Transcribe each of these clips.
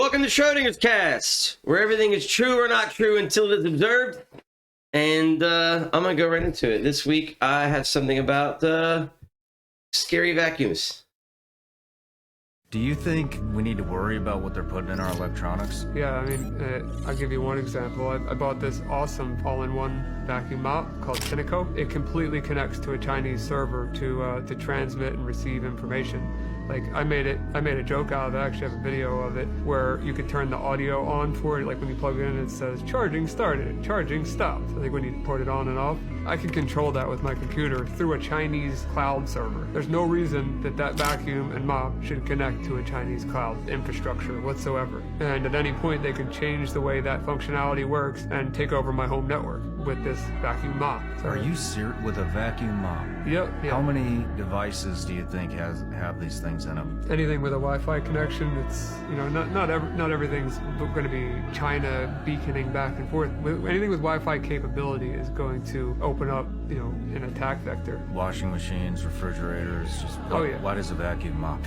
Welcome to Schrodinger's Cast, where everything is true or not true until it is observed. And I'm going to go right into it. This week, I have something about scary vacuums. Do you think we need to worry about what they're putting in our electronics? Yeah, I mean, I'll give you one example. I bought this awesome all-in-one vacuum mop called Cineco. It completely connects to a Chinese server to transmit and receive information. Like, I made a joke out of it. I actually have a video of it where you could turn the audio on for it. Like when you plug it in, it says charging started, charging stopped. I think when you put it on and off, I can control that with my computer through a Chinese cloud server. There's no reason that vacuum and mop should connect to a Chinese cloud infrastructure whatsoever. And at any point, they could change the way that functionality works and take over my home network with this vacuum mop. So, Are you serious with a vacuum mop? Yep. How many devices do you think have these things in them? Anything with a Wi-Fi connection, it's, you know, not everything's going to be China beaconing back and forth. Anything with Wi-Fi capability is going to open up, you know, an attack vector. Washing machines, refrigerators, just why does a vacuum mop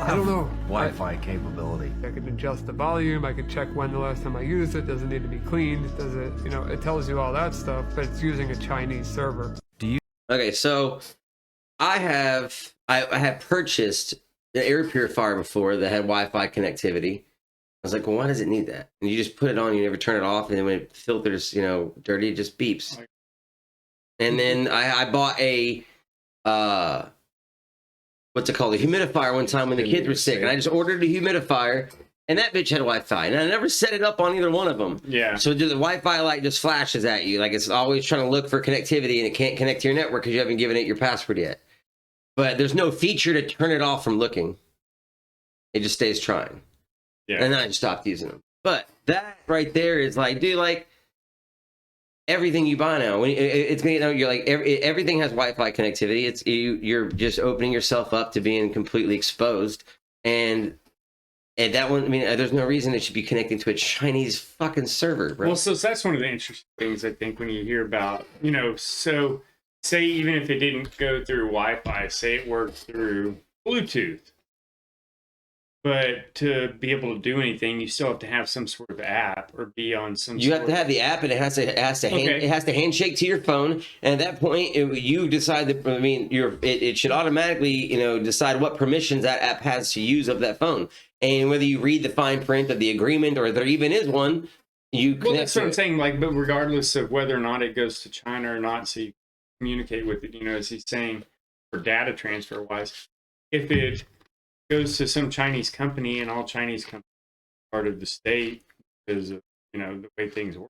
I don't know. Wi-Fi capability? I could adjust the volume. I could check when the last time I used it. Does it need to be cleaned? Does it, you know, it tells you all that stuff, but it's using a Chinese server. Okay, so I have purchased an air purifier before that had Wi-Fi connectivity. I was like, well, why does it need that? And you just put it on, you never turn it off, and then when it filters, you know, dirty, it just beeps. And then I bought a what's it called, a humidifier one time when the kids were sick, and I just ordered a humidifier, and that bitch had Wi-Fi, and I never set it up on either one of them. Yeah. So the Wi-Fi light just flashes at you, like it's always trying to look for connectivity, and it can't connect to your network because you haven't given it your password yet. But there's no feature to turn it off from looking. It just stays trying. Yeah. And then I just stopped using them. But that right there is like, dude, like everything you buy now, when it's gonna, you know, you're like everything has Wi-Fi connectivity. It's you're just opening yourself up to being completely exposed, and that one, I mean, there's no reason it should be connecting to a Chinese fucking server, bro. Well, so that's one of the interesting things I think when you hear about, you know, so say even if it didn't go through Wi-Fi, say it worked through Bluetooth, but to be able to do anything, you still have to have some sort of app or be on some. You have to have the app, and it has to handshake to your phone. And at that point, you decide that. I mean, it should automatically, you know, decide what permissions that app has to use of that phone, and whether you read the fine print of the agreement or there even is one. Well, that's what I'm saying. Like, but regardless of whether or not it goes to China or not, so you communicate with it. You know, as he's saying, for data transfer wise, if it goes to some Chinese company and all Chinese companies are part of the state because of, you know, the way things work,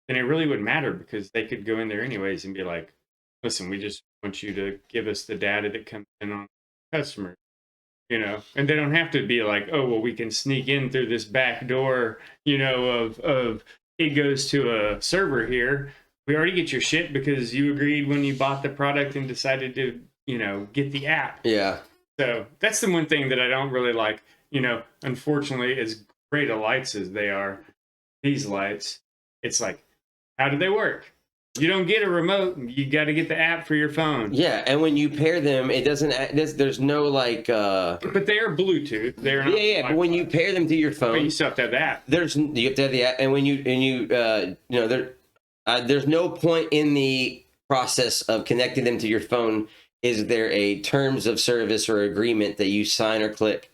then it really wouldn't matter because they could go in there anyways and be like, listen, we just want you to give us the data that comes in on customers, you know, and they don't have to be like, oh, well, we can sneak in through this back door, you know, of it goes to a server here. We already get your shit because you agreed when you bought the product and decided to, you know, get the app. Yeah. So that's the one thing that I don't really like. You know, unfortunately, as great a lights as they are, these lights, it's like, how do they work? You don't get a remote. You got to get the app for your phone. Yeah, and when you pair them, it doesn't. There's no like. But they are Bluetooth. They're not Yeah. But when you pair them to your phone, but you still have to have the app. you have to have the app, and when you you know, there's no point in the process of connecting them to your phone. Is there a terms of service or agreement that you sign or click?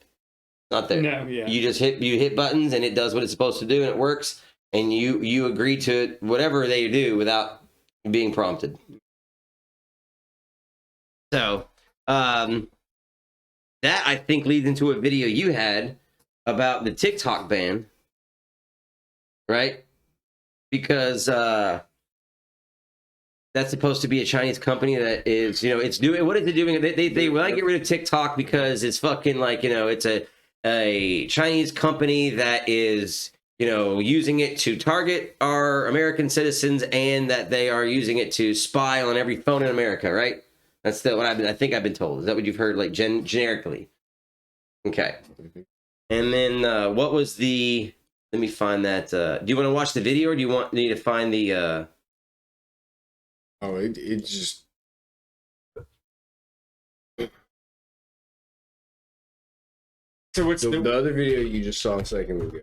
Not there. No, yeah. You just hit buttons and it does what it's supposed to do and it works, and you agree to it, whatever they do, without being prompted. So that I think leads into a video you had about the TikTok ban, right? Because that's supposed to be a Chinese company that is, you know, it's doing, what is it doing? They want to get rid of TikTok because it's fucking like, you know, it's a Chinese company that is, you know, using it to target our American citizens, and that they are using it to spy on every phone in America, right? That's what I think I've been told. Is that what you've heard, like generically? Okay. And then what was the, let me find that. Do you want to watch the video, or do you need to find the Oh, it just So what's The other video you just saw a second ago.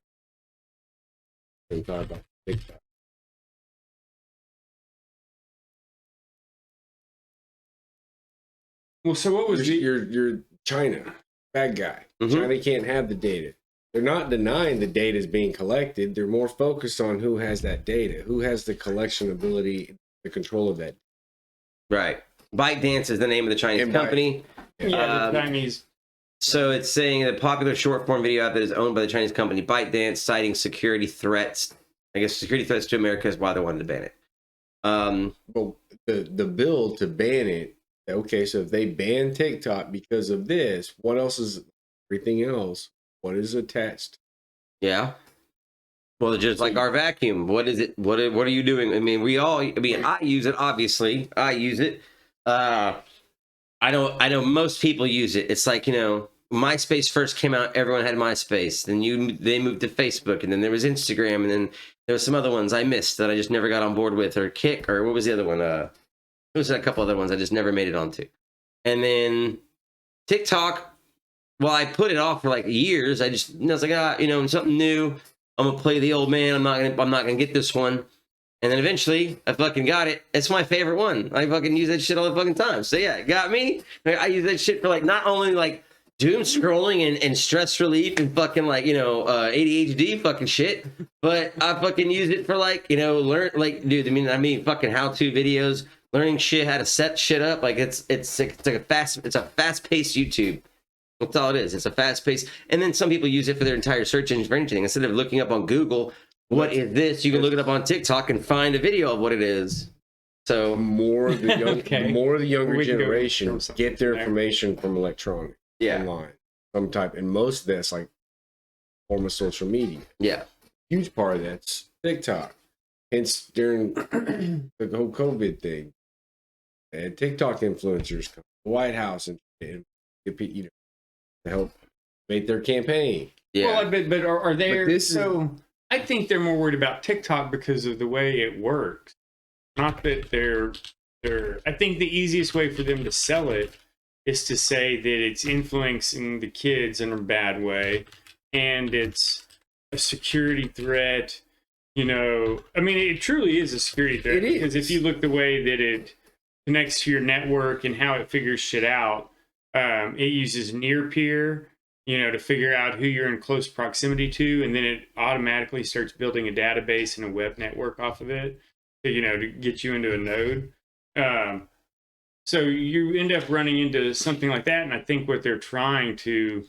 And talk about TikTok. well? So what was the? You're China, bad guy. Mhm. China can't have the data. They're not denying the data is being collected. They're more focused on who has that data, who has the collection ability, the control of that. Right. ByteDance is the name of the Chinese And company. Yeah, the Chinese. So it's saying that popular short form video app that is owned by the Chinese company ByteDance, citing security threats. I guess security threats to America is why they wanted to ban it. But the bill to ban it. Okay, so if they ban TikTok because of this, what else is everything else? What is attached? Yeah. Well, just like our vacuum. What is it? What are you doing? I mean, I use it, obviously. I use it. I know most people use it. It's like, MySpace first came out, everyone had MySpace. Then they moved to Facebook, and then there was Instagram, and then there was some other ones I missed that I just never got on board with, or Kick, or what was the other one? There was a couple other ones I just never made it onto. And then TikTok, well, I put it off for like years. I was like, something new. I'm gonna play the old man. I'm not gonna get this one. And then eventually, I fucking got it. It's my favorite one. I fucking use that shit all the fucking time. So yeah, it got me. I use that shit for like not only like doom scrolling and stress relief and fucking like ADHD fucking shit, but I fucking use it for like learn like dude. I mean fucking how-to videos, learning shit, how to set shit up. Like it's a fast paced YouTube. That's all it is. It's a fast pace. And then some people use it for their entire search engine for anything. Instead of looking up on Google, what is this? You can look it up on TikTok and find a video of what it is. So More of the younger We can go generation throw something get their there. information from electronic online, some type, and most of that's like form of social media. yeah. Huge part of that's TikTok. Hence, during the whole COVID thing, and TikTok influencers come to the White House and to help make their campaign. Yeah. Well, but are they? But this is- So I think they're more worried about TikTok because of the way it works. Not that they're. I think the easiest way for them to sell it is to say that it's influencing the kids in a bad way, and it's a security threat. I mean, it truly is a security threat. It is. Because if you look the way that it connects to your network and how it figures shit out, it uses near peer, to figure out who you're in close proximity to, and then it automatically starts building a database and a web network off of it to get you into a node. So you end up running into something like that, and I think what they're trying to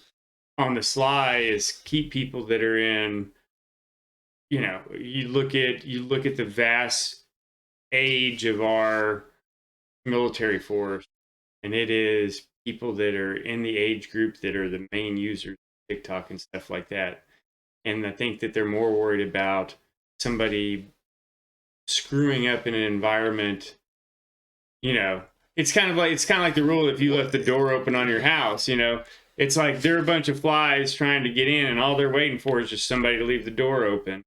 on the sly is keep people that are in. You look at the vast age of our military force, and it is people that are in the age group that are the main users of TikTok and stuff like that. And I think that they're more worried about somebody screwing up in an environment. It's kind of like the rule: if you left the door open on your house, it's like there are a bunch of flies trying to get in, and all they're waiting for is just somebody to leave the door open.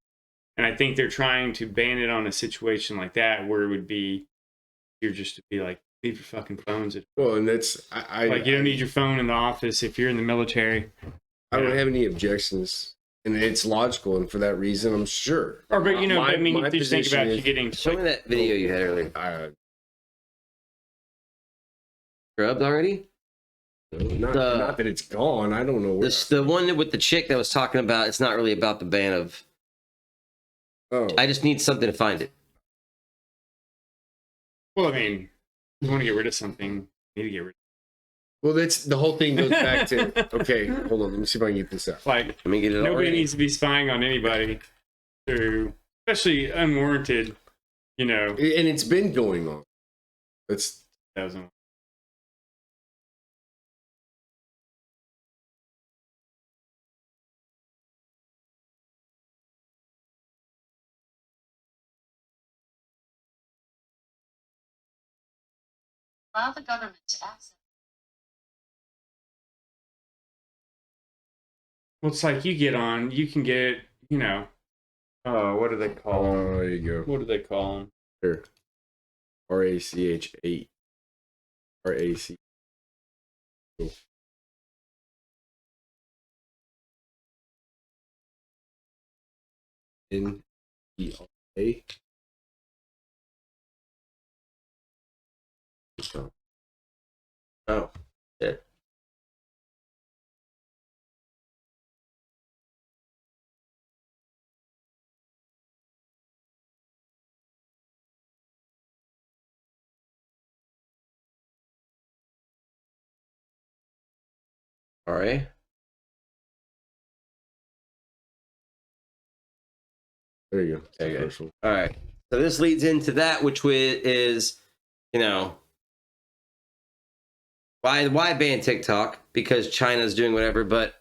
And I think they're trying to ban it on a situation like that, where it would be you're just to be like, leave your fucking phones at Well, and that's I like you don't need your phone in the office if you're in the military. I don't have any objections, and it's logical, and for that reason, I'm sure. Or but My- I mean, my just think position about is- you getting Show me that video you had earlier. Scrubbed already? Not, The- not that it's gone. I don't know where. The one with the chick that was talking about, it's not really about the ban of. Oh, I just need something to find it. Well, I mean, you want to get rid of something, you need to get rid well, that's the whole thing goes back to. Okay, hold on. Let me see if I can get this out. of like Let me get it nobody already. needs to be spying on anybody through especially unwarranted, And it's been going on. It's doesn't. Allow the government to access. Well, it's like you get on, you can get, what do they call them? oh, there you go. What do they call them? Here, RACH8, RAC. NPA. Oh, yeah. All right. There you go. There you go. First one. All right. So this leads into that, which is, you know, why ban TikTok? Because China's doing whatever. But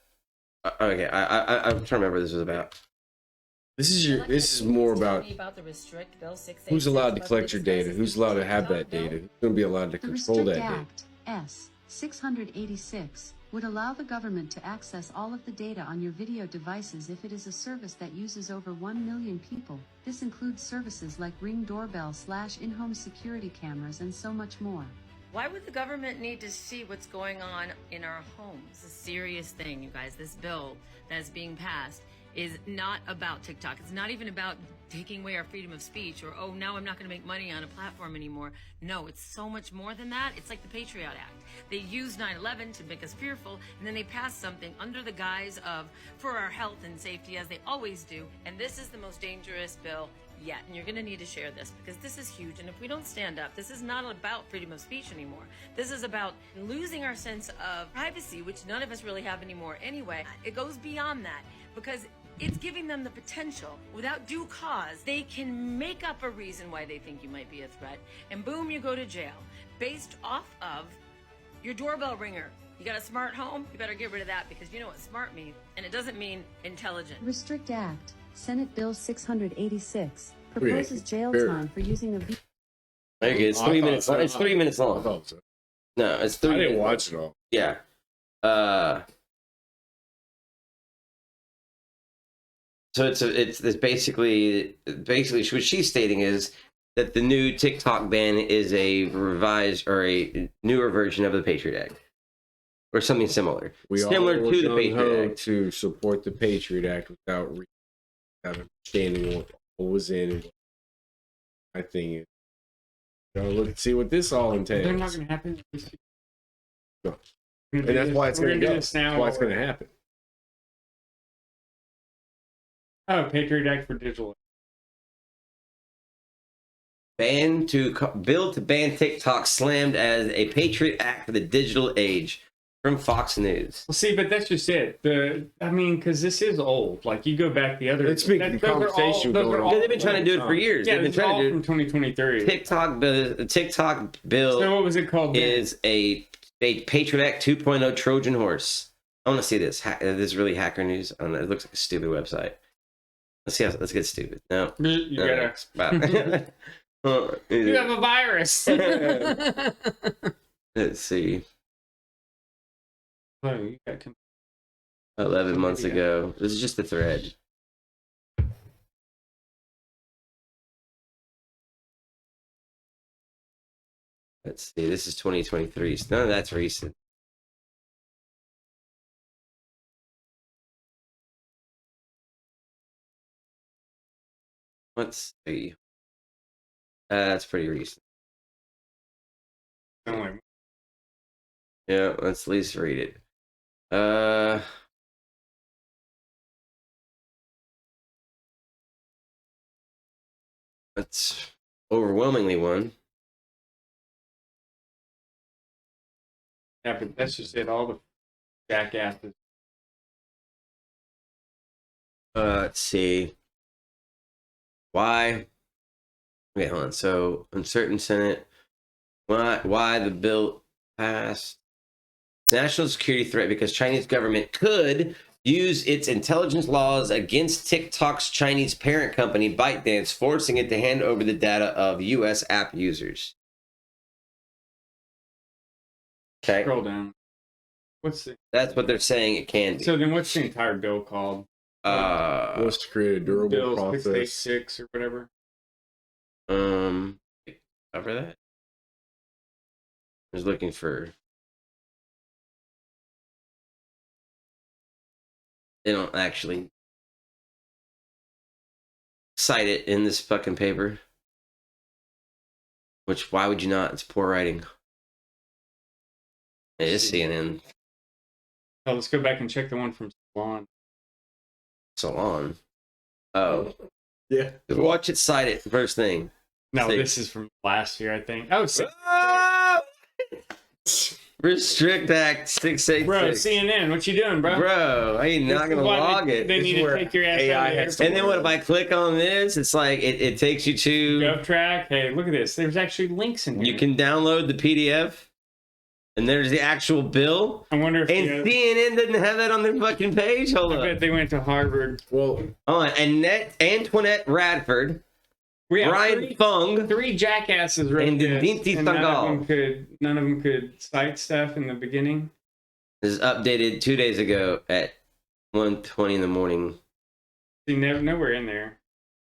okay, I'm trying to remember what this was about. This is more about who's allowed to collect your data, who's allowed to have that data, who's going to be allowed to The control Restrict that data. Act, S. 686, would allow the government to access all of the data on your video devices if it is a service that uses over 1 million people. This includes services like Ring doorbell / in-home security cameras and so much more. Why would the government need to see what's going on in our homes? It's a serious thing, you guys. This bill that's being passed is not about TikTok. It's not even about taking away our freedom of speech or, oh, now I'm not going to make money on a platform anymore. No, it's so much more than that. It's like the Patriot Act. They used 9/11 to make us fearful, and then they passed something under the guise of for our health and safety, as they always do. And this is the most dangerous bill yet. And you're going to need to share this because this is huge. And if we don't stand up, this is not about freedom of speech anymore. This is about losing our sense of privacy, which none of us really have anymore anyway. It goes beyond that because it's giving them the potential without due cause. They can make up a reason why they think you might be a threat. And boom, you go to jail based off of your doorbell ringer. You got a smart home? You better get rid of that because you know what smart means. And it doesn't mean intelligent. Restrict Act, Senate Bill 686, Okay, proposes jail fair. time for using a Okay, it's I 3 thought- minutes. It's 3 minutes I long. thought so. No, it's 3 I didn't minutes. watch it all. Yeah. So it's basically what she's stating is that the new TikTok ban is a revised or a newer version of the Patriot Act or something similar, similar all to the gung-ho Patriot Act. to support the Patriot Act without understanding what was in it. I think look see what this all entails. They're not going to happen. No. And that's why it's going to go. That's Now why it's going to happen. Oh, Patriot Act for digital. Bill to ban TikTok slammed as a Patriot Act for the digital age from Fox News. Well, see, but that's just it. Because this is old. Like you go back the other. It's been the conversation going on. Because they've been trying to do it for years. Yeah, They've been it's all trying to from do 2023. TikTok bill. So what was it called? then? Is a Patriot Act 2.0 Trojan horse. I want to see this. This is really hacker news. I don't know. It looks like a stupid website. Let's get stupid. No. You No, gotta. wow. You have a virus. Let's see. Oh, you got 11 months ago. This is just a thread. Let's see. This is 2023. So none of that's recent. Let's see. That's pretty recent. like, Yeah, let's at least read it. That's overwhelmingly one. yeah, but that's just it. All the jackasses. Let's see. Why? Okay, hold on. So, uncertain Senate. Why the bill passed? National security threat because Chinese government could use its intelligence laws against TikTok's Chinese parent company ByteDance, forcing it to hand over the data of U.S. app users. Okay, Scroll down. What's the? that's what they're saying it can do. So then, what's the entire bill called? Was to create a durable Bill process. 686 or whatever. Cover that. I was looking for. They don't actually. cite it in this fucking paper. Which, why would you not? It's poor writing. It is CNN. Oh, let's go back and check the one from Salon. Salon. Oh. Yeah. Watch it, cite it, first thing. No, See. this is from last year, I think. Oh, Restrict Act 686. bro, CNN, what you doing, bro? Bro, I ain't not This is gonna why log they it. need is to where take your ass AI out of has there. And then what if I click on this? It's like it takes you to. GovTrack. Hey, look at this. There's actually links in here. You can download the PDF, and there's the actual bill. I wonder if And CNN doesn't have that on their fucking page. Hold I up. bet they went to Harvard. Well, Hold on. Antoinette Radford, We have Brian Fung. three jackasses wrote And this, Dinty and Sangal. none of them could cite stuff in the beginning. This is updated 2 days ago at 1:20 in the morning. See, nowhere in there.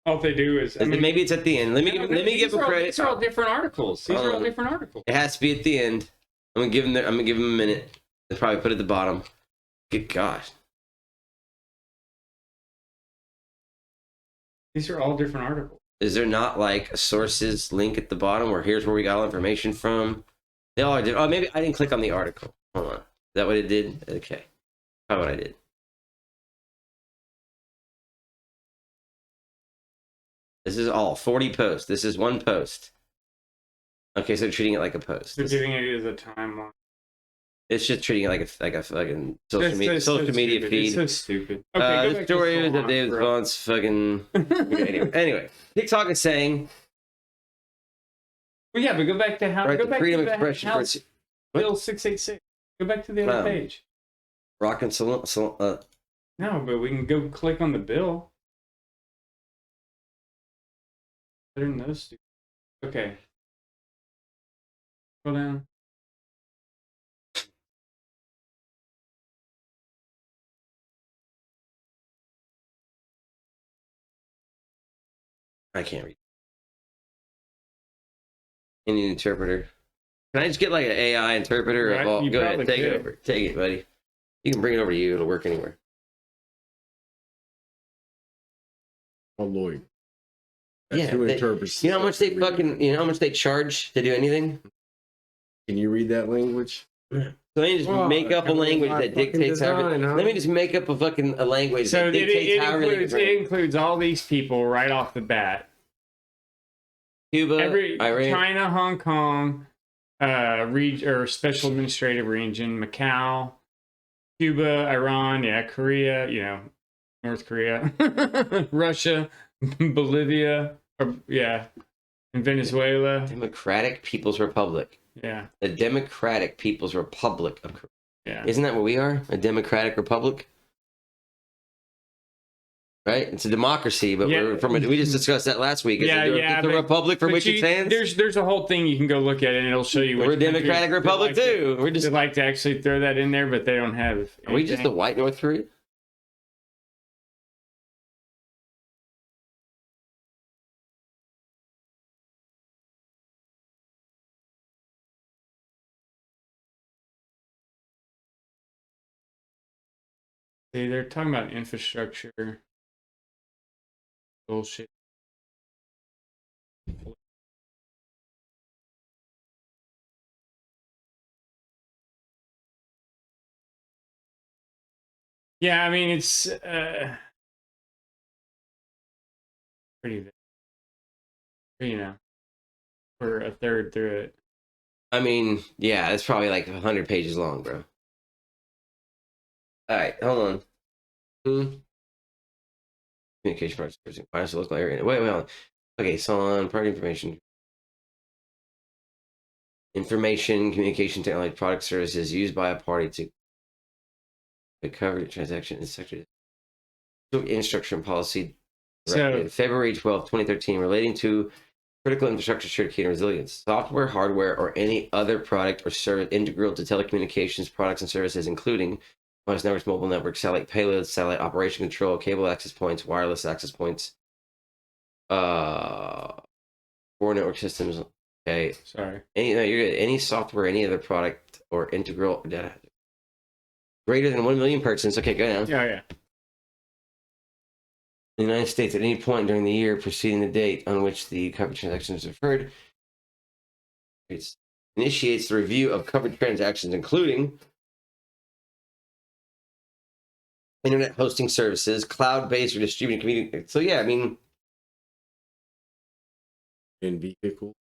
All they do is Maybe it's at the end. Let me give them credit. These are all different articles. These are all Um, different articles. It has to be at the end. I'm gonna give them a minute. They'll probably put it at the bottom. Good gosh. These are all different articles. Is there not like a sources link at the bottom where here's where we got all information from? They all did. Oh, maybe I didn't click on the article. Hold on. Is that what it did? Okay. Probably what I did. This is all 40 posts. This is one post. Okay, so they're treating it like a post. They're giving it as a timeline. It's just treating it like a fucking That's social media stupid. feed. It's so stupid. Okay, go The back to story is that Salon, David bro. Vaughn's fucking. Anyway, TikTok is saying Well, yeah, but go back to how. right Go to back freedom to of expression. House Bill 686. Go back to the other Wow. page. Rock and Salon. No, but we can go click on the bill. Better than those stupid. Okay. Go down. I can't read. Indian interpreter. Can I just get like an AI interpreter? Right, you Go ahead, probably take it could. over. Take it, buddy. You can bring it over to you. It'll work anywhere. a lawyer. That's Yeah, who they- interprets. You know how much they the- fucking. You know how much they charge to do anything? Can you read that language? So let me just Well, make up a fucking language my that fucking dictates how. design, huh? Let me just make up a fucking a language So that it, dictates it, how includes, they it includes all these people right off the bat. Cuba, Iran. China, Hong Kong, or special administrative region, Macau, Cuba, Iran, yeah, Korea, North Korea, Russia, Bolivia, and Venezuela, Democratic People's Republic. yeah, The Democratic People's Republic of Korea. yeah. Isn't that what we are? A democratic republic? Right? It's a democracy, but Yeah. we just discussed that last week. It's a but- republic for but which it stands. There's a whole thing you can go look at it, and it'll show you. We're a which democratic countries republic they like too. We're To, just they like to actually throw that in there, but they don't have. are we just the anything. white North Korea? See, they're talking about infrastructure bullshit. Yeah, I mean it's pretty, for a third through it. I mean, yeah, it's probably like 100 pages long, bro. All right, hold on. Communication parts, financial local area. Wait, hold on. Okay, so on product information. Information, communication technology, product services used by a party to cover the transaction in sector. Instruction policy. So- February 12th, 2013, relating to critical infrastructure security and resilience. Software, hardware, or any other product or service integral to telecommunications products and services, including wireless networks, mobile networks, satellite payloads, satellite operation control, cable access points, wireless access points, core network systems. Okay, Sorry. you're good. Any software, any other product or integral data greater than 1 million persons. Okay, go down. Yeah, yeah. in the United States at any point during the year preceding the date on which the covered transaction is referred. It initiates the review of covered transactions, including internet hosting services, cloud-based or distributed community. So yeah, I mean, In vehicles,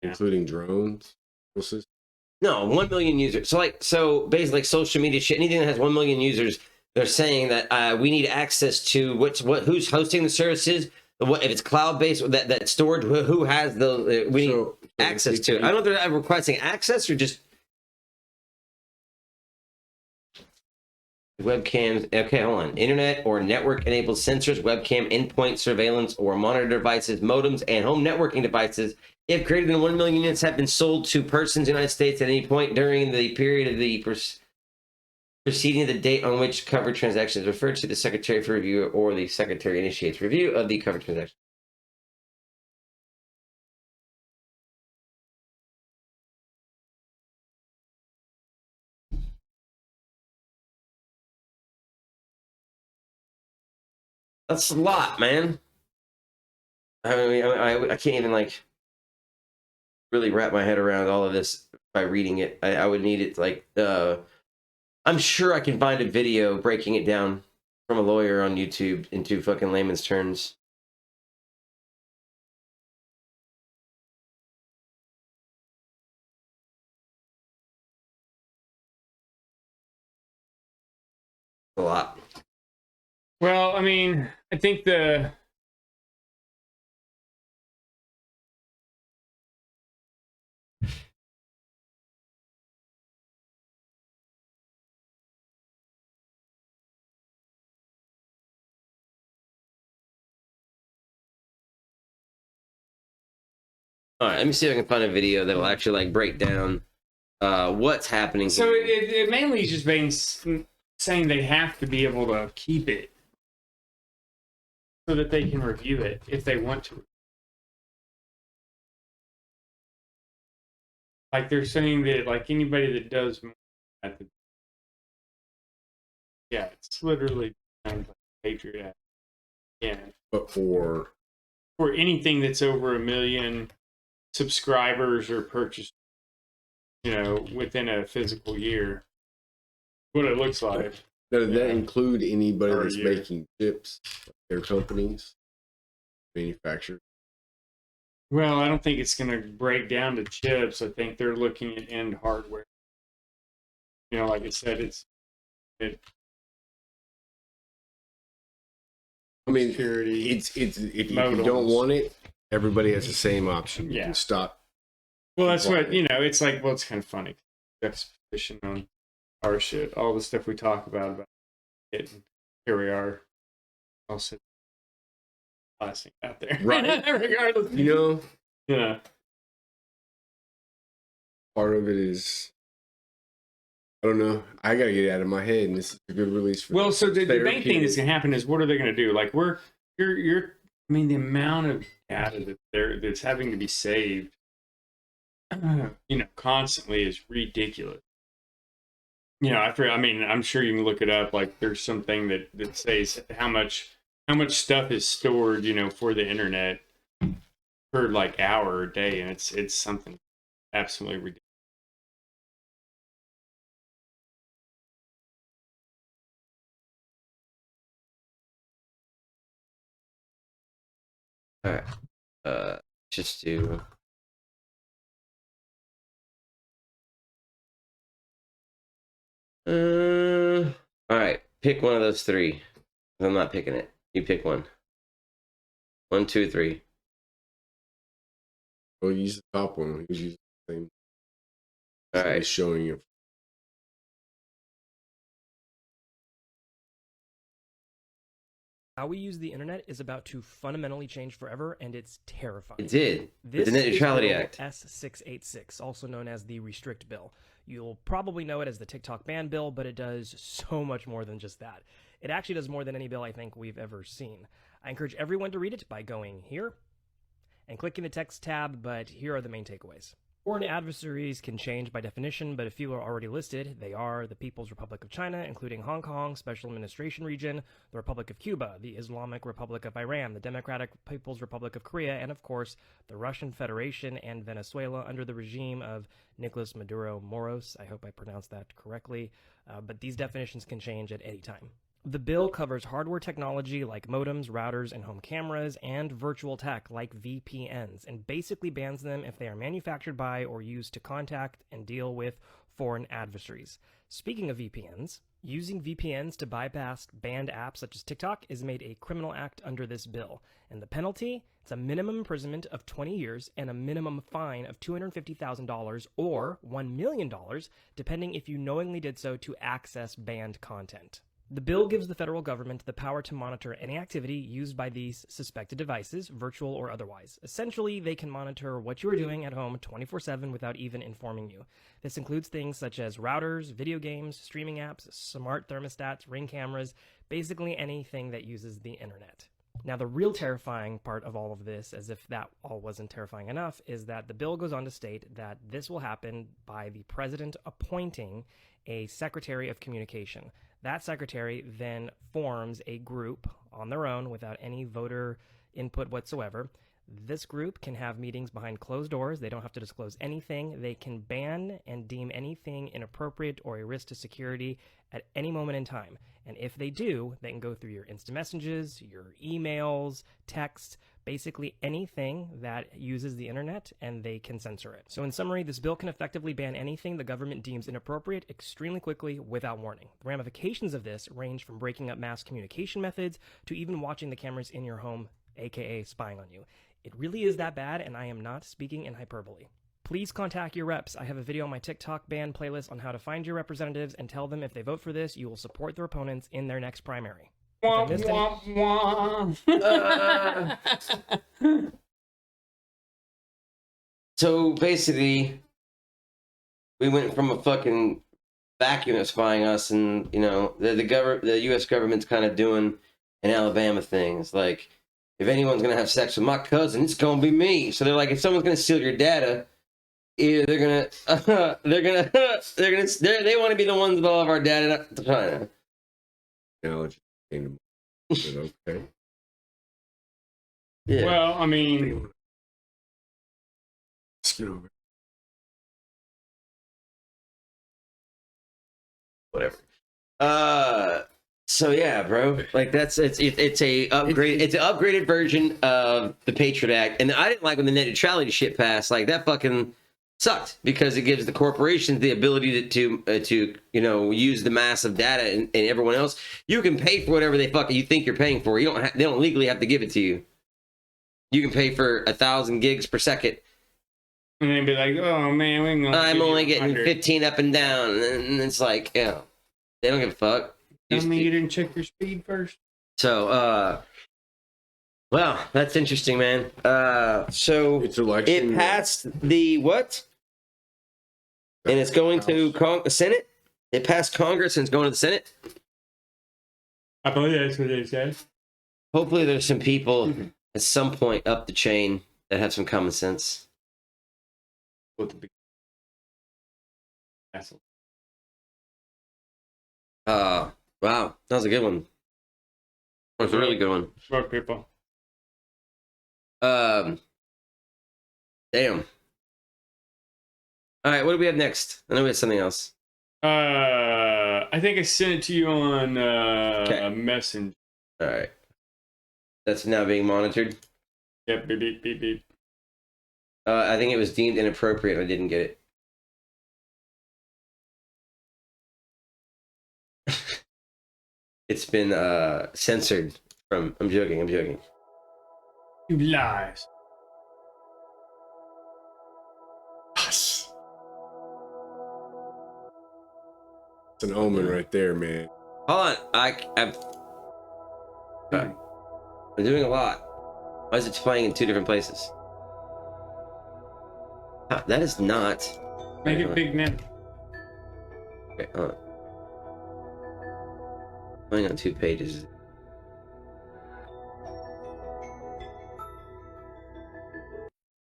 Yeah. including drones. no, 1 million users. So basically, like social media shit, anything that has 1 million users, they're saying that we need access to who's hosting the services. What if it's cloud-based? That storage, who has the we need access to it. I don't know if they're requesting access or just webcams. Okay, hold on. Internet or network-enabled sensors, webcam, endpoint surveillance, or monitor devices, modems, and home networking devices, if greater than 1 million units, have been sold to persons in the United States at any point during the period of the preceding the date on which covered transaction is referred to, the Secretary for review or the Secretary initiates review of the covered transaction. That's a lot, man. I mean, I can't even like really wrap my head around all of this by reading it. I would need it like I'm sure I can find a video breaking it down from a lawyer on YouTube into fucking layman's terms. A lot. Well, I mean, I think the All right, let me see if I can find a video that'll actually like break down what's happening. so here. it mainly is just being saying they have to be able to keep it so that they can review it if they want to. Like they're saying that like anybody that does more at the it's literally kind of like Patriot Act. Yeah. But for anything that's over 1 million subscribers or purchased, within a physical year, what it looks like. does that include anybody Or a that's year. making chips, their companies, manufacturers? Well, I don't think it's going to break down to chips. I think they're looking at end hardware. Like I said, I mean, security, it's if you don't modems. want it, everybody has the same option. You Yeah. can stop. Well, that's what it's like. Well, it's kind of funny. Juxtaposition on our shit, all the stuff we talk about it. And here we are, also blasting out there, Right. Regardless, You know, part of it is, I don't know. I gotta get it out of my head, and this is a good release for well, so the main thing that's therapeutic. going to happen is what are they going to do? Like you're. I mean, the amount of data that's having to be saved, constantly is ridiculous. I'm sure you can look it up. Like, there's something that says how much stuff is stored, for the internet per like hour or day, and it's something absolutely ridiculous. All right. Just do. All right. Pick one of those three. I'm not picking it. You pick one. 1, 2, 3. Well, use the top one. He was using the same. All right. It's showing you. How we use the internet is about to fundamentally change forever, and it's terrifying. It did. This With the Net is Neutrality Bill Act. S686, also known as the Restrict Bill. You'll probably know it as the TikTok ban bill, but it does so much more than just that. It actually does more than any bill I think we've ever seen. I encourage everyone to read it by going here and clicking the text tab, but here are the main takeaways. Foreign adversaries can change by definition, but a few are already listed. They are the People's Republic of China, including Hong Kong, Special Administration Region, the Republic of Cuba, the Islamic Republic of Iran, the Democratic People's Republic of Korea, and of course, the Russian Federation and Venezuela under the regime of Nicolas Maduro Moros. I hope I pronounced that correctly, but these definitions can change at any time. The bill covers hardware technology like modems, routers, and home cameras, and virtual tech like VPNs, and basically bans them if they are manufactured by or used to contact and deal with foreign adversaries. Speaking of VPNs, using VPNs to bypass banned apps such as TikTok is made a criminal act under this bill, and the penalty, it's a minimum imprisonment of 20 years and a minimum fine of $250,000 or $1 million, depending if you knowingly did so to access banned content. The bill gives the federal government the power to monitor any activity used by these suspected devices, virtual or otherwise. Essentially, they can monitor what you are doing at home 24/7 without even informing you. This includes things such as routers, video games, streaming apps, smart thermostats, Ring cameras, basically anything that uses the internet. Now, the real terrifying part of all of this, as if that all wasn't terrifying enough, is that the bill goes on to state that this will happen by the president appointing a Secretary of Communication. That secretary then forms a group on their own without any voter input whatsoever. This group can have meetings behind closed doors. They don't have to disclose anything. They can ban and deem anything inappropriate or a risk to security at any moment in time. And if they do, they can go through your instant messages, your emails, text, basically anything that uses the internet, and they can censor it. So in summary, this bill can effectively ban anything the government deems inappropriate extremely quickly without warning. The ramifications of this range from breaking up mass communication methods to even watching the cameras in your home, aka spying on you. It really is that bad, and I am not speaking in hyperbole. Please contact your reps. I have a video on my TikTok ban playlist on how to find your representatives and tell them if they vote for this, you will support their opponents in their next primary. So basically, we went from a fucking vacuum of spying us, and you know the U.S. government's kind of doing an Alabama thing. It's like, if anyone's gonna have sex with my cousin, it's gonna be me. So they're like, if someone's gonna steal your data, either they want to be the ones with all of our data, not China. Analogy. Okay. Yeah. Well, I mean, Scoot over. Whatever. So yeah, bro. Like it's a upgrade. It's an upgraded version of the Patriot Act, and I didn't like when the net neutrality shit passed. Like that fucking sucked because it gives the corporations the ability to use the massive data and everyone else. You can pay for whatever they fucking you think you're paying for. You don't they don't legally have to give it to you. You can pay for 1,000 gigs per second. and they'd be like, "Oh man, I'm only getting 15 up and down," and it's like, they don't give a fuck. Tell me you didn't check your speed first. So, well, that's interesting, man. So It's election. it passed the what? And it's going to Senate? It passed Congress and it's going to the Senate? I believe that's what they said. Hopefully there's some people at some point up the chain that have some common sense. With the big asshole. Wow, that was a good one. That was a really good one. Smart people. Damn. All right, what do we have next? I know we have something else. I think I sent it to you on Okay. Messenger. All right. That's now being monitored. Yep, beep, beep, beep, beep. I think it was deemed inappropriate and I didn't get it. It's been censored from... I'm joking. You lies. It's an omen right there, man. Hold on. I'm doing a lot. Why is it playing in 2 different places? That is not... Make it big now. Okay, hold on. Playing on 2 pages.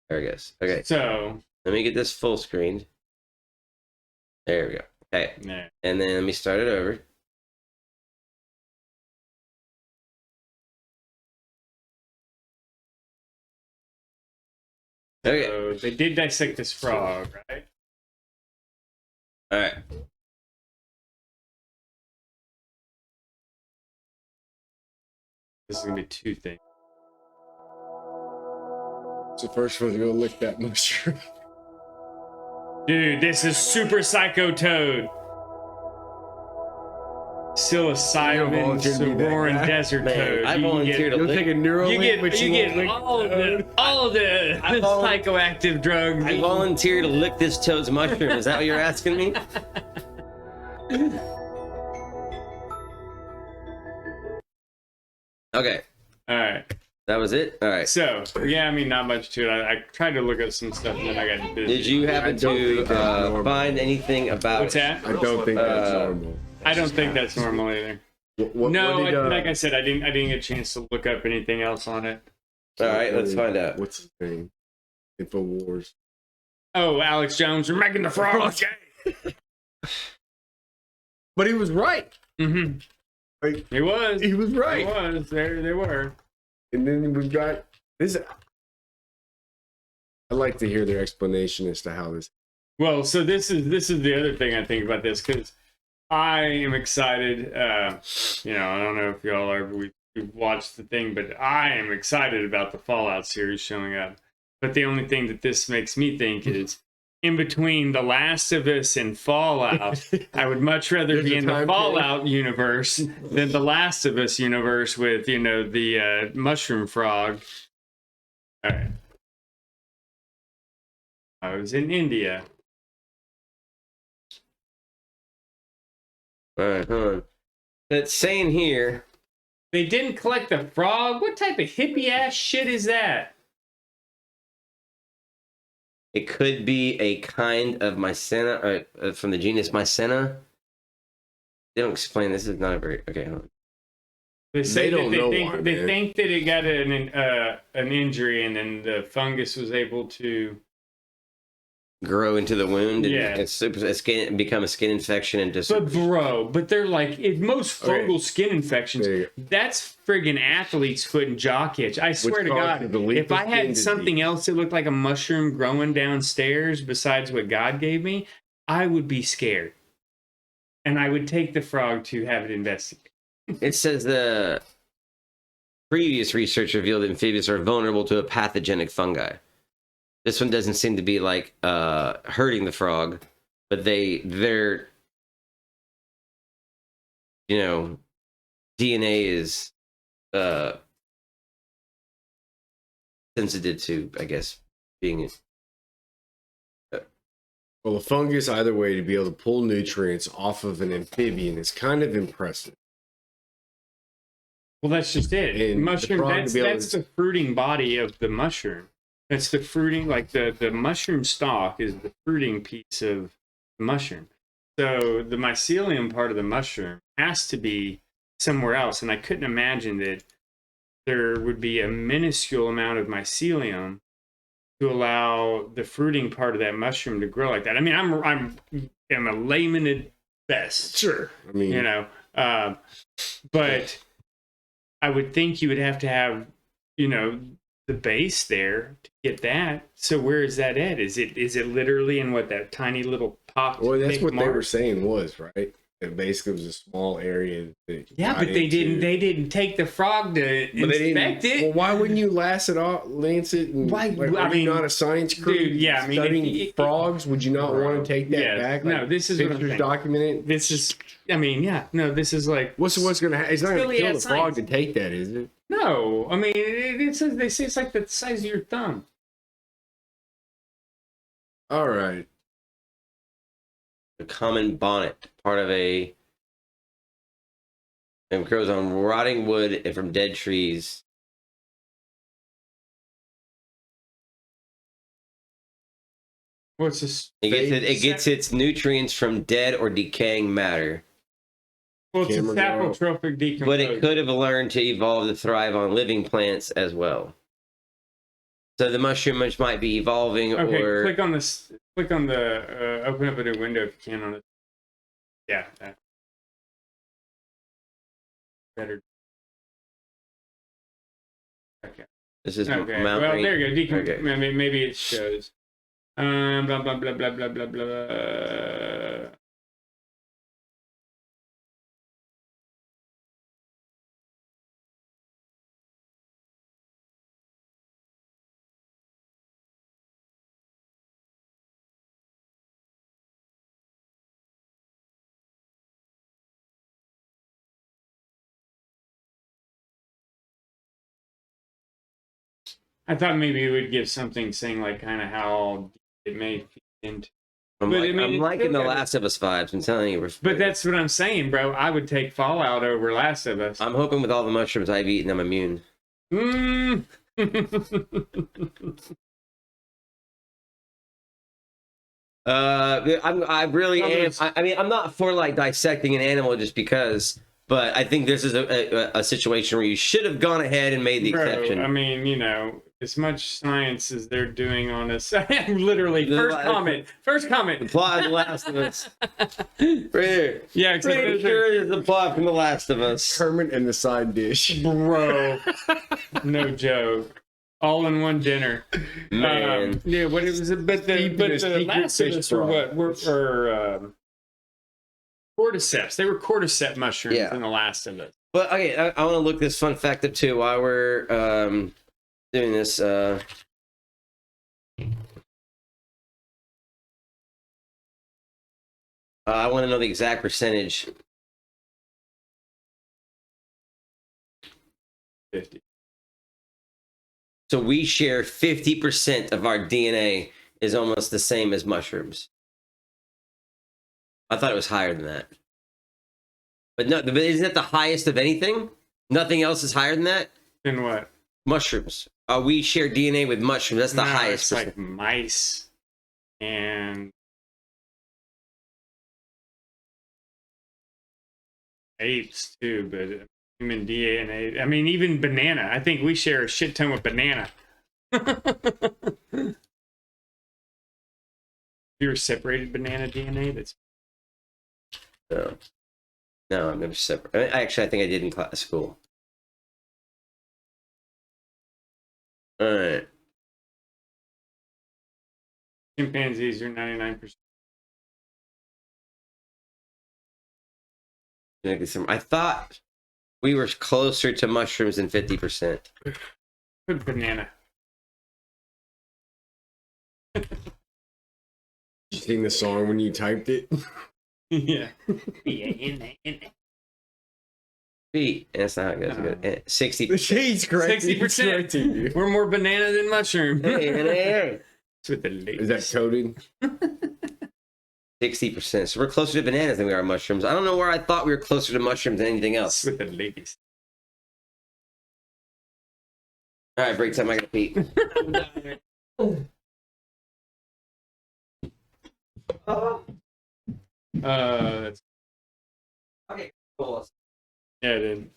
There it goes. Okay. So Let me get this full screened. There we go. Okay. No. And then let me start it over. Okay. So they did dissect this frog, right? All right. This is gonna be two things. So first one's gonna lick that mushroom. Dude, this is super psycho toad. Psilocybin, volunteer to be that Sonoran guy? desert Man, toad. I You volunteer to You'll lick. take a Neuralink, You get, but you won't get lick all of toad. the I vol- psychoactive drugs. I volunteer to lick this toad's mushroom. Is that what you're asking me? Okay, All right. that was it. All right. So, yeah, I mean, not much to it. I tried to look at some stuff and then I got busy. Did you happen I don't to think that's normal. find anything about What's that? I don't think that's Uh, normal. I don't think that's normal either. No, what did, like I said, I didn't get a chance to look up anything else on it. All right, let's find out. What's his name? Infowars. Oh, Alex Jones, you're making the frog gay. But he was right. Mm-hmm. Like, He was. he was right. He was. There they were. And then we've got this. I'd like to hear their explanation as to how this. Well, so this is the other thing I think about this because I am excited. You know, I don't know if y'all are we've watched the thing, but I am excited about the Fallout series showing up. But the only thing that this makes me think is, in between The Last of Us and Fallout, I would much rather There's be a in the time Fallout universe than The Last of Us universe with, you know, the mushroom frog. All right. I was in India. All right, hold on. It's saying here. They didn't collect the frog? What type of hippie ass shit is that? It could be a kind of Mycena, from the genus Mycena. They don't explain. This is not a very okay. Hold on. They say don't that know they think why, they man. think that it got an injury and then the fungus was able to. Grow into the wound and Yeah. become a skin infection and just. But they're like most Okay. fungal skin infections. There you That's friggin' athlete's foot and jock itch. I swear to God, causes the leap if of I had skin something disease. else that looked like a mushroom growing downstairs besides what God gave me, I would be scared, and I would take the frog to have it investigated. It says the previous research revealed that amphibians are vulnerable to a pathogenic fungi. This one doesn't seem to be like hurting the frog, but their you know DNA is sensitive to, I guess, being. Well, a fungus, either way, to be able to pull nutrients off of an amphibian is kind of impressive. Well, that's just it. And the Mushroom. frog to That's be able that's to- the fruiting body of the mushroom. That's the fruiting, like the mushroom stalk is the fruiting piece of the mushroom. So the mycelium part of the mushroom has to be somewhere else, and I couldn't imagine that there would be a minuscule amount of mycelium to allow the fruiting part of that mushroom to grow like that. I mean, I'm a layman at best. Sure. I mean, You know, but I would think you would have to have, you know, the base there to get that. So where is that at? Is it literally in what, that tiny little popped? well, that's big what they mark? were saying was, right? It basically was a small area. That Yeah, got but they into. didn't take the frog to But they inspect didn't. it. Well, why wouldn't you lance it? And, Why- Like, I are you mean, not a science crew? dude, yeah, I mean, studying if- frogs. Would you not want to take that Yeah, back? no, this is what I'm pictures saying. documented. This is, I mean, yeah, no, this is like, What's going to happen? It's not going Silly to kill the ass frog science. to take that, is it? no, I mean, it says, they say it's like the size of your thumb. All right. The common bonnet, part of a. It grows on rotting wood and from dead trees. What's this? It gets its nutrients from dead or decaying matter, Well, it's a Camera girl. saprotrophic decomposure. but it could have learned to evolve to thrive on living plants as well. So the mushroom might be evolving, Okay, or click on this. Click on the open up a new window if you can on it. Yeah, that. Better. Okay. this is Okay. Mount Well, Rain- there you go. Okay. Maybe it shows. Blah blah blah blah blah blah blah. I thought maybe it would give something saying like kind of how it may fit into. I'm, But, like, I mean, I'm it's liking still the got- Last of Us vibes. I'm telling you. But that's what I'm saying, bro. I would take Fallout over Last of Us. I'm hoping with all the mushrooms I've eaten, I'm immune. Mm. I really am. I mean, I'm not for like dissecting an animal just because, but I think this is a situation where you should have gone ahead and made the Bro, exception. I mean, you know, as much science as they're doing on us. Literally, The first la- comment. First The comment. plot of The Last of Us. Right here. Yeah, except Pretty there's sure it's the plot from The Last of Us. Kermit and the side dish. bro. No joke. All in one dinner. Man. Yeah, what it was, but Steeped the in a secret Last of fish Us were broth. what were cordyceps. They were cordyceps mushrooms Yeah. in the Last of Us. But okay, I want to look this fun fact up too while we're doing this. I want to know the exact percentage. 50. So we share 50% of our DNA is almost the same as mushrooms. I thought it was higher than that. But no, but isn't that the highest of anything? Nothing else is higher than that? Then what? Mushrooms. We share DNA with mushrooms. That's the No, highest. It's like mice and apes too, but human DNA. I mean, even banana. I think we share a shit ton with banana. Your separated banana DNA. That's No, I'm never separate. Actually, I think I did in class school. All right. chimpanzees are 99%. I thought we were closer to mushrooms than 50%. Put banana. You sing the song when you typed it? Yeah. Feet. That's not how it goes. It goes 60. The shade's correct. 60%. We're more banana than mushroom. Hey. It's with the ladies. Is that coded? 60%. So we're closer to bananas than we are mushrooms. I don't know where I thought we were closer to mushrooms than anything It's else. with the ladies. All right, break time. I gotta pee. That's, Okay, cool. yeah, it did.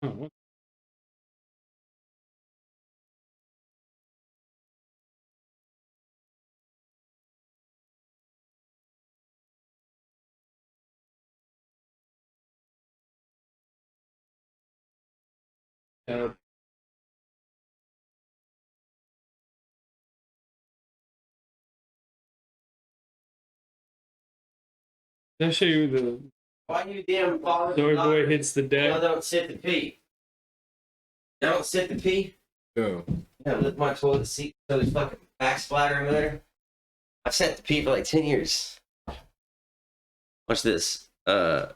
Oh, what? Did I show you the Why you damn father? Joey boy hits the No, deck? don't sit to pee. Don't sit to pee. No. Yeah, lift my toilet seat so there's fucking back splattering there. I've sat to pee for like 10 years. Watch this. Where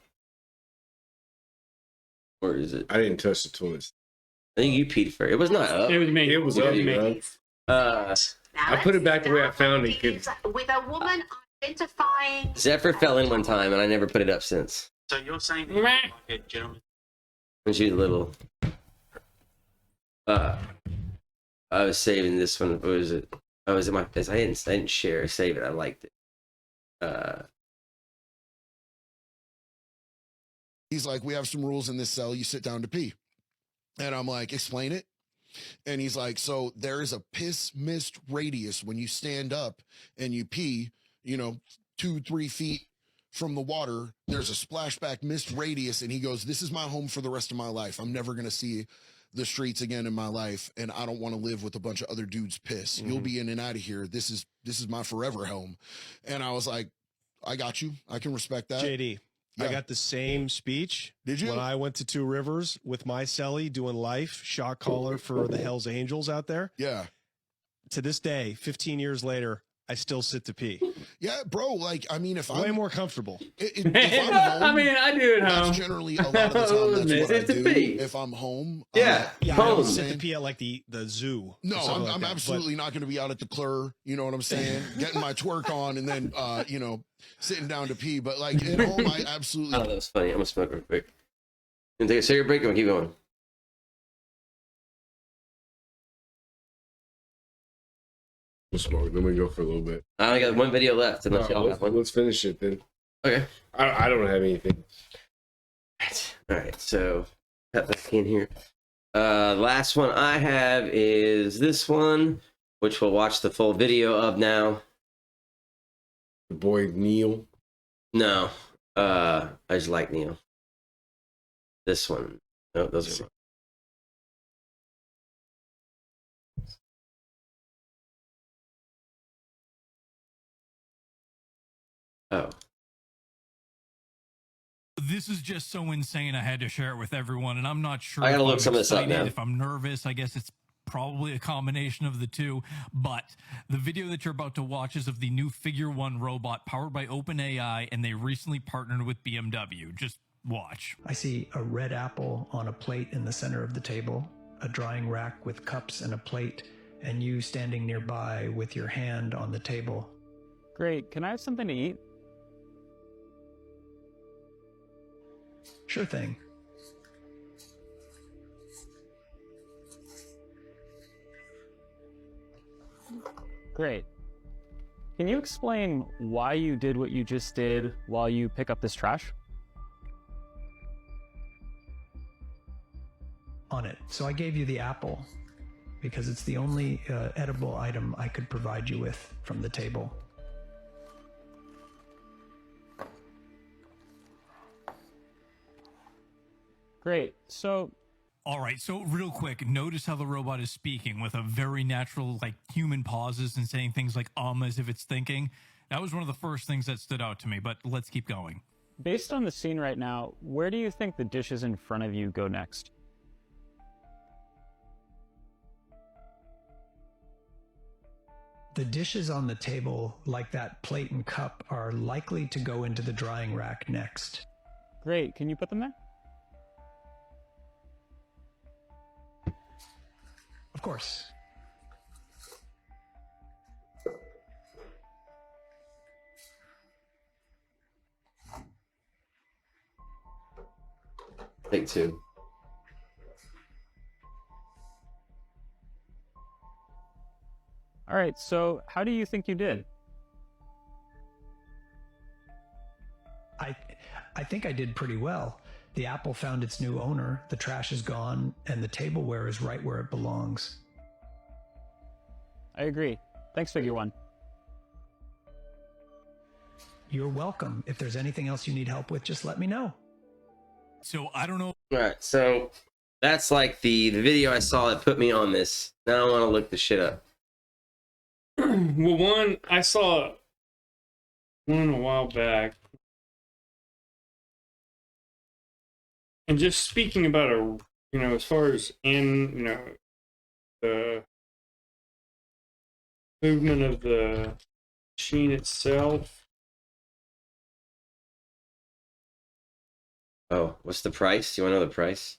is it? I didn't touch the toilet. I think you peed first. It was not up. It was me. It was It up, was me. bro. I put it back the way I found it. With a woman identifying. Zephyr fell in one time, and I never put it up since. So you're saying that you're like a gentleman? When she was little. I was saving this one. What was it? I was in my. I didn't share. Save it. I liked it. He's like, we have some rules in this cell. You sit down to pee. And I'm like, explain it. And he's like, so there is a piss mist radius when you stand up and you pee, 2-3 feet from the water. There's a splashback mist radius. And he goes, this is my home for the rest of my life. I'm never going to see the streets again in my life. And I don't want to live with a bunch of other dudes' piss. Mm-hmm. You'll be in and out of here. This is my forever home. And I was like, I got you. I can respect that. JD. Yeah. I got the same speech. Did you? When I went to Two Rivers with my celly doing life, shot caller for the Hells Angels out there. Yeah. To this day, 15 years later, I still sit to pee. Yeah, bro. Like, I mean, if I'm way more comfortable. If I'm home, I mean, I do it that's home. generally a lot of the time. That's what I do. If I'm home, Yeah, I don't sit to pee at like the zoo. No, or something I'm like that, absolutely not going to be out at the clur. You know what I'm saying? Getting my twerk on and then, sitting down to pee. But like at home, I absolutely. Oh, that was funny. I'm gonna smoke real quick. You take a cigarette break. Or keep going. We'll smoke. Then we go for a little bit. I only got one video left. Unless y'all got one. Let's finish it then. Okay. I don't have anything. All right. So cut back in here. Last one I have is this one, which we'll watch the full video of now. The boy Neil. No. I just like Neil. This one. No, those are. Oh. This is just so insane. I had to share it with everyone, and I'm not sure. I gotta if look I'm some of this up excited, now. If I'm nervous, I guess it's probably a combination of the two. But the video that you're about to watch is of the new Figure One robot powered by OpenAI, and they recently partnered with BMW. Just watch. I see a red apple on a plate in the center of the table, a drying rack with cups and a plate, and you standing nearby with your hand on the table. Great. Can I have something to eat? Sure thing. Great. Can you explain why you did what you just did while you pick up this trash? On it. So I gave you the apple because it's the only edible item I could provide you with from the table. Great. So, all right. So real quick, notice how the robot is speaking with a very natural, like human pauses and saying things like as if it's thinking. That was one of the first things that stood out to me, but let's keep going. based on the scene right now, where do you think the dishes in front of you go next? The dishes on the table, like that plate and cup, are likely to go into the drying rack next. Great. Can you put them there? Of course. Take two. All right, so how do you think you did? I think I did pretty well. The apple found its new owner, the trash is gone, and the tableware is right where it belongs. I agree. Thanks, Figure One. You're welcome. If there's anything else you need help with, just let me know. So I don't know. All right, so that's like the video I saw that put me on this. Now I want to look the shit up. Well, one I saw one a while back, and just speaking about as far as the movement of the machine itself. Oh, what's the price? Do you want to know the price?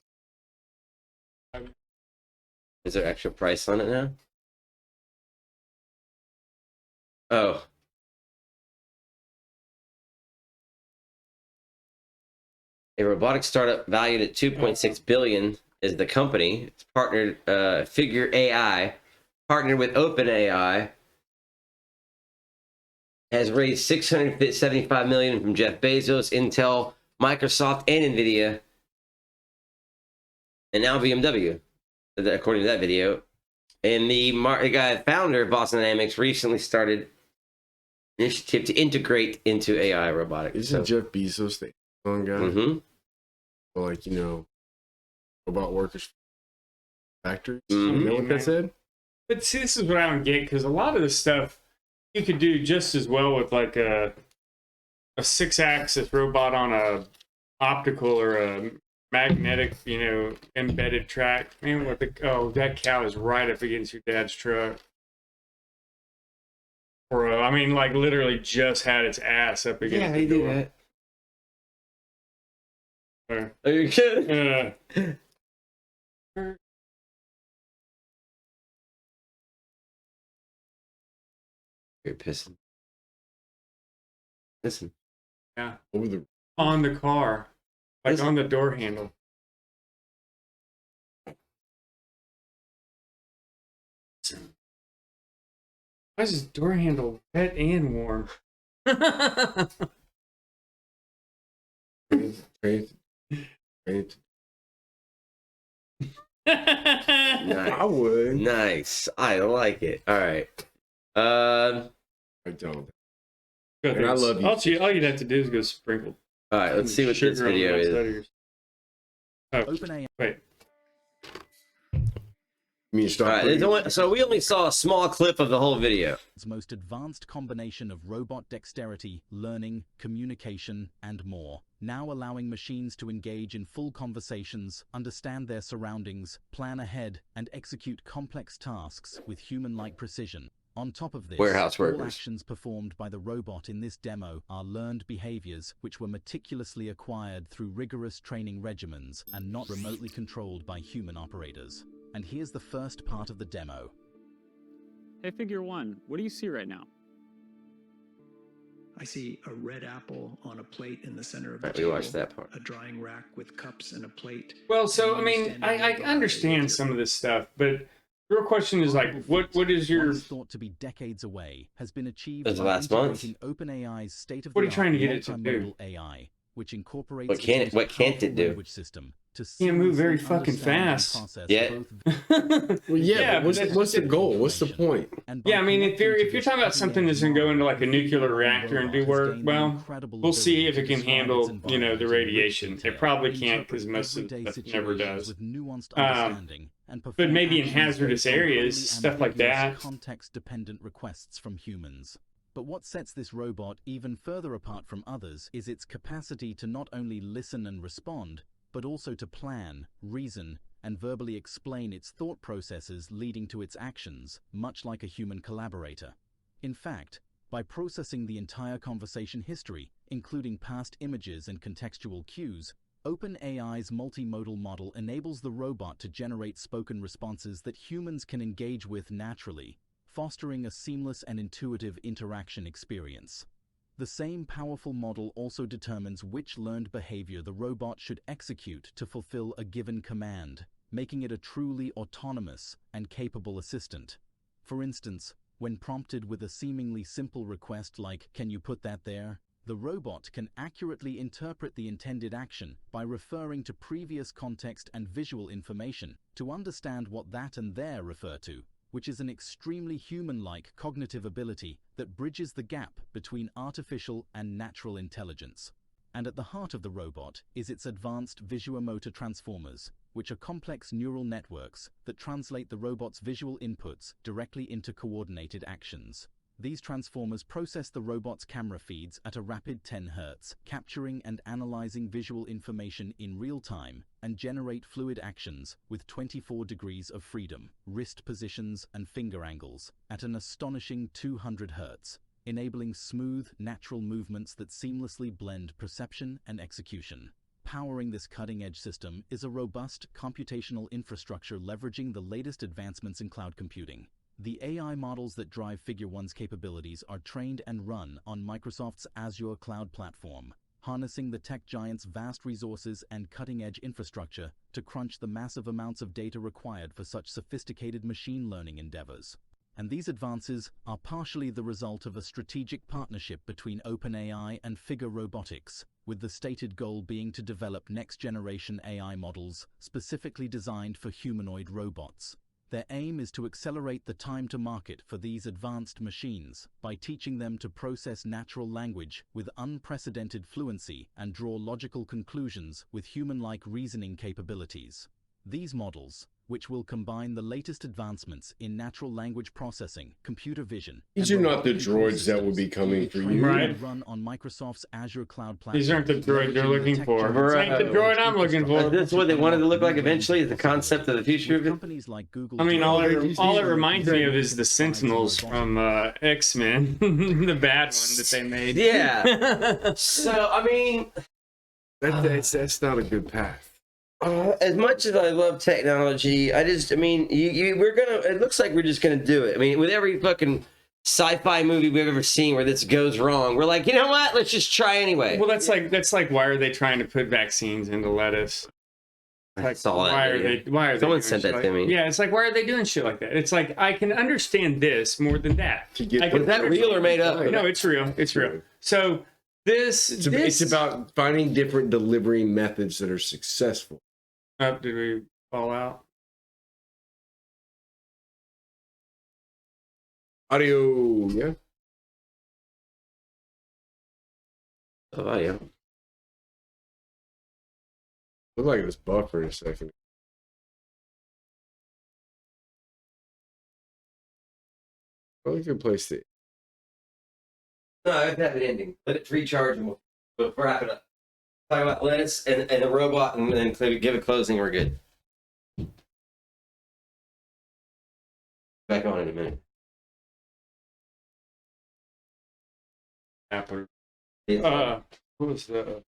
Is there actual price on it now? Oh. A robotic startup valued at 2.6 billion is the company. It's partnered Figure AI, partnered with OpenAI, has raised 675 million from Jeff Bezos, Intel, Microsoft, and Nvidia, and now BMW, according to that video. And the guy founder of Boston Dynamics recently started an initiative to integrate into AI robotics. Isn't Jeff Bezos the Amazon guy? Mm-hmm. Or like, you know, robot workers factories. Mm-hmm. You know what that said? But see, this is what I don't get, because a lot of this stuff you could do just as well with like a 6-axis robot on a optical or a magnetic, you know, embedded track. Man, what the that cow is right up against your dad's truck. Bro, I mean, like literally just had its ass up against the door. Yeah, that. Are you kidding? You're pissing. Listen. Yeah. Over the on the car, like on the door handle. Why is this door handle wet and warm? Nice. I would. Nice. I like it. All right. I don't. And I love you. All you'd have to do is go sprinkle. All right, let's see what this video is. Oh, wait. All right, so we only saw a small clip of the whole video. Its most advanced combination of robot dexterity, learning, communication, and more, now allowing machines to engage in full conversations, understand their surroundings, plan ahead, and execute complex tasks with human-like precision. On top of this, Warehouse all workers. actions performed by the robot in this demo are learned behaviors which were meticulously acquired through rigorous training regimens and not remotely controlled by human operators. And here's the first part of the demo. Hey, Figure One, what do you see right now? I see a red apple on a plate in the center of the Right, we table, watched that part. a drying rack with cups and a plate. Well, so I and you mean, standing I nearby understand some of this stuff, but the real question is like, what is your? What is thought to be decades away has been achieved That's by last month. integrating OpenAI's state-of-the-art What are you trying to get it to do? multimodal AI, which incorporates What can't its it- what can't powerful it do? language system to Can't move very seamlessly fucking understand and fast. process Yeah. both Well, yeah, but but what's the goal? What's the point? and by Yeah, I mean, if connecting you're to if you're this talking about something that's gonna go into like a nuclear reactor and do robot has work, gained well, the incredible we'll see if ability it to can describe its handle, you know, the environment in rich radiation. detail, It probably can't interpret because most of everyday it never situations does. with nuanced understanding, and But perform maybe in actions hazardous based on areas, highly stuff like ambiguous, that. context-dependent requests from humans. But what sets this robot even further apart from others is its capacity to not only listen and respond, but also to plan, reason, and verbally explain its thought processes leading to its actions, much like a human collaborator. In fact, by processing the entire conversation history, including past images and contextual cues, OpenAI's multimodal model enables the robot to generate spoken responses that humans can engage with naturally, fostering a seamless and intuitive interaction experience. The same powerful model also determines which learned behavior the robot should execute to fulfill a given command, making it a truly autonomous and capable assistant. For instance, when prompted with a seemingly simple request like, "Can you put that there?" the robot can accurately interpret the intended action by referring to previous context and visual information to understand what that and there refer to, which is an extremely human-like cognitive ability that bridges the gap between artificial and natural intelligence. And at the heart of the robot is its advanced visuomotor transformers, which are complex neural networks that translate the robot's visual inputs directly into coordinated actions. These transformers process the robot's camera feeds at a rapid 10 Hz, capturing and analyzing visual information in real time, and generate fluid actions with 24 degrees of freedom, wrist positions and finger angles, at an astonishing 200 Hz, enabling smooth, natural movements that seamlessly blend perception and execution. Powering this cutting-edge system is a robust computational infrastructure leveraging the latest advancements in cloud computing. The AI models that drive Figure One's capabilities are trained and run on Microsoft's Azure cloud platform, harnessing the tech giant's vast resources and cutting-edge infrastructure to crunch the massive amounts of data required for such sophisticated machine learning endeavors. And these advances are partially the result of a strategic partnership between OpenAI and Figure Robotics, with the stated goal being to develop next-generation AI models specifically designed for humanoid robots. Their aim is to accelerate the time to market for these advanced machines by teaching them to process natural language with unprecedented fluency and draw logical conclusions with human-like reasoning capabilities. These models, which will combine the latest advancements in natural language processing, computer vision. These are not the droids that will be coming for you. Right. Run on Microsoft's Azure cloud platform. These aren't the droid they're looking for. This ain't the droid I'm looking for. Is this what they wanted to look like eventually? The concept of the future of it? Companies like Google. I mean, all it reminds me of is the Sentinels from X-Men, the bad one that they made. Yeah. So I mean, that's not a good path. As much as I love technology, we're gonna. It looks like we're just gonna do it. I mean, with every fucking sci-fi movie we've ever seen where this goes wrong, we're like, you know what? Let's just try anyway. Well, that's like why are they trying to put vaccines into lettuce? I saw that. Why are they Someone doing sent shit that like, to me. Yeah, it's like, why are they doing shit like that? It's like, I can understand this more than that. Was that real or made up? No, it's real. It's real. So It's about finding different delivery methods that are successful. Did we fall out? Audio, yeah. Audio. Looked like it was buffering a second. Probably a good place to. No, I've had an ending. Let it recharge and we'll wrap it up. Talk about lettuce and a robot and then give a closing. We're good. Back on in a minute. What was the?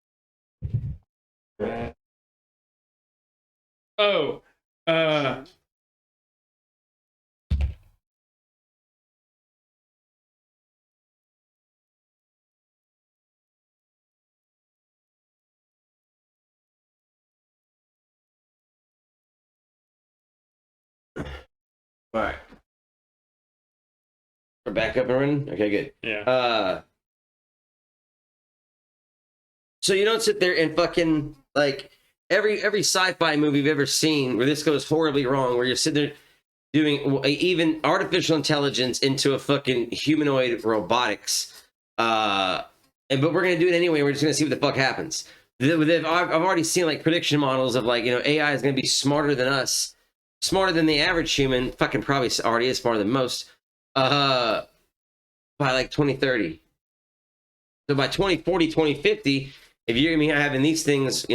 All right. We're back up and running? Okay, good. Yeah. So you don't sit there and fucking, like, every sci-fi movie you've ever seen where this goes horribly wrong, where you're sitting there doing even artificial intelligence into a fucking humanoid robotics. But we're going to do it anyway. We're just going to see what the fuck happens. I've already seen, like, prediction models of, like, AI is going to be smarter than us. Smarter than the average human, fucking probably already is smarter than most, by like 2030. So by 2040, 2050, if you're gonna be having these things,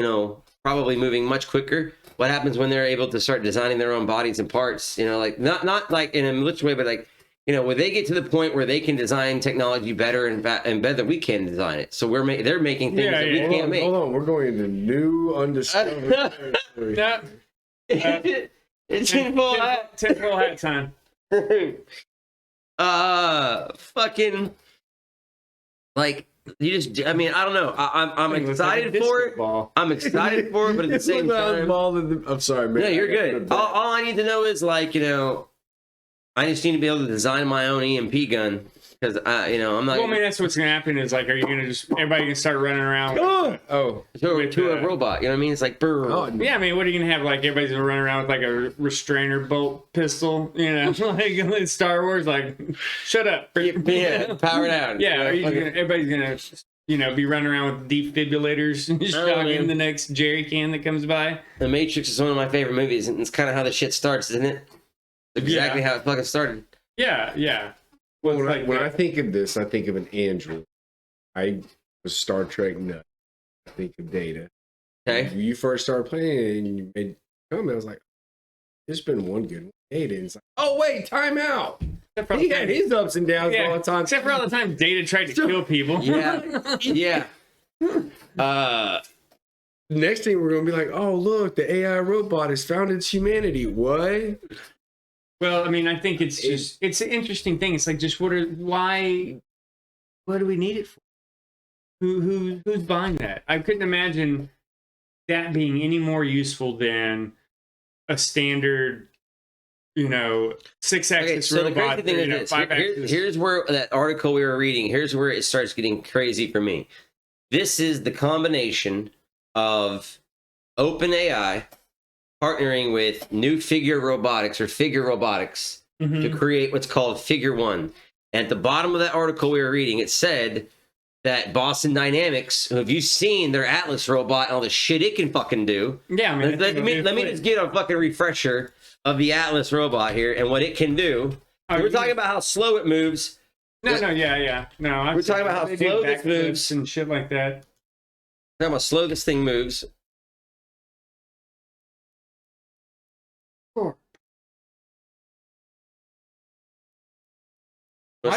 probably moving much quicker, what happens when they're able to start designing their own bodies and parts? Like not like in a malicious way, but like, when they get to the point where they can design technology better and better than we can design it. So they're making things that we can't make. Hold on, we're going into new undiscovered territory. It's tinfoil hat. Tinfoil hat time. Fucking, like, you just, I don't know. I'm excited for it. I'm excited for it, but at the same time, I'm sorry, man. No, you're good. All I need to know is, like, I just need to be able to design my own EMP gun. Because I'm not. Well, I mean, that's what's gonna happen. Is like, are you gonna everybody gonna start running around? To a robot. You know what I mean? It's like, yeah. I mean, what are you gonna have? Like, everybody's gonna run around with like a restrainer bolt pistol. Like Star Wars. Like, shut up. Yeah, power down. Yeah. Everybody's gonna, be running around with defibrillators and shocking the next jerry can that comes by. The Matrix is one of my favorite movies, and it's kind of how the shit starts, isn't it? Exactly how it fucking started. Yeah. Yeah. Well, when I think of this, I think of an android. I was Star Trek nut. I think of Data. Okay. When you first started playing and you made a comment, I was like, there's been one good one. Data. And it's like, oh, wait, time out. He had his ups and downs all the time. Except for all the time Data tried to kill people. Yeah. Yeah. Next thing we're going to be like, oh, look, the AI robot has found its humanity. What? Well, I mean, I think it's just it's an interesting thing. It's like just what do we need it for? Who's buying that? I couldn't imagine that being any more useful than a standard, 6-axis so the robot. crazy thing is this. Here's where that article we were reading. Here's where it starts getting crazy for me. This is the combination of OpenAI partnering with New Figure Robotics or Figure Robotics to create what's called Figure One. And at the bottom of that article we were reading, it said that Boston Dynamics, have you seen their Atlas robot and all the shit it can fucking do? Yeah, I mean, let me just get a fucking refresher of the Atlas robot here and what it can do. We're talking about how slow it moves. No, yeah. No, we're talking about how slow this moves and shit like that. Talking about how slow this thing moves.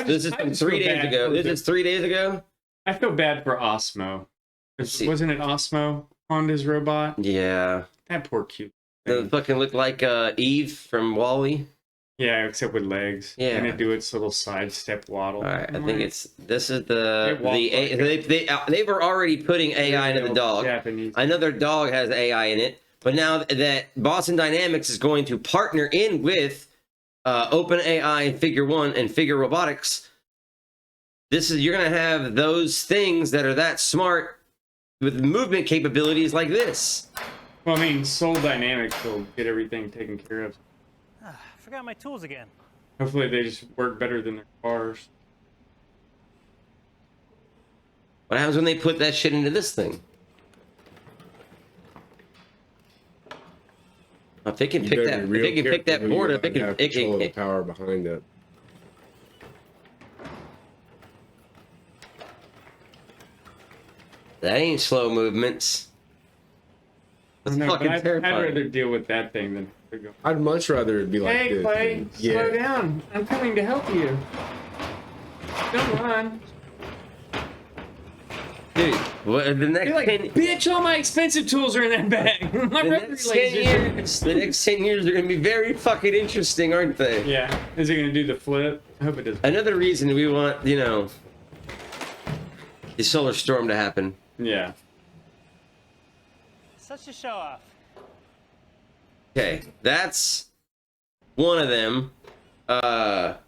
This is from 3 days ago. This is 3 days ago. I feel bad for Osmo. Wasn't it Osmo, Honda's robot? Yeah. That poor cute. It fucking looked like Eve from WALL-E. Yeah, except with legs. Yeah. And it do its little sidestep waddle. All right, I think this is they were already putting AI into the dog. Japanese. Another dog has AI in it, but now that Boston Dynamics is going to partner in with OpenAI and Figure One and Figure Robotics, you're gonna have those things that are that smart with movement capabilities like this. Well, I mean, Soul Dynamics will get everything taken care of. I forgot my tools again. Hopefully they just work better than their cars. What happens when they put that shit into this thing? If they can pick that board up, it can control the power behind it. That ain't slow movements. That's fucking terrifying. I'd rather deal with that thing than to go. I'd much rather it be like hey, this. Clay, slow down. I'm coming to help you. Don't run. Dude, the next You're like, bitch, all my expensive tools are in that bag. My the next 10 years are going to be very fucking interesting, aren't they? Yeah. Is it going to do the flip? I hope it does. Another reason we want, the solar storm to happen. Yeah. Such a show off. Okay, that's one of them. That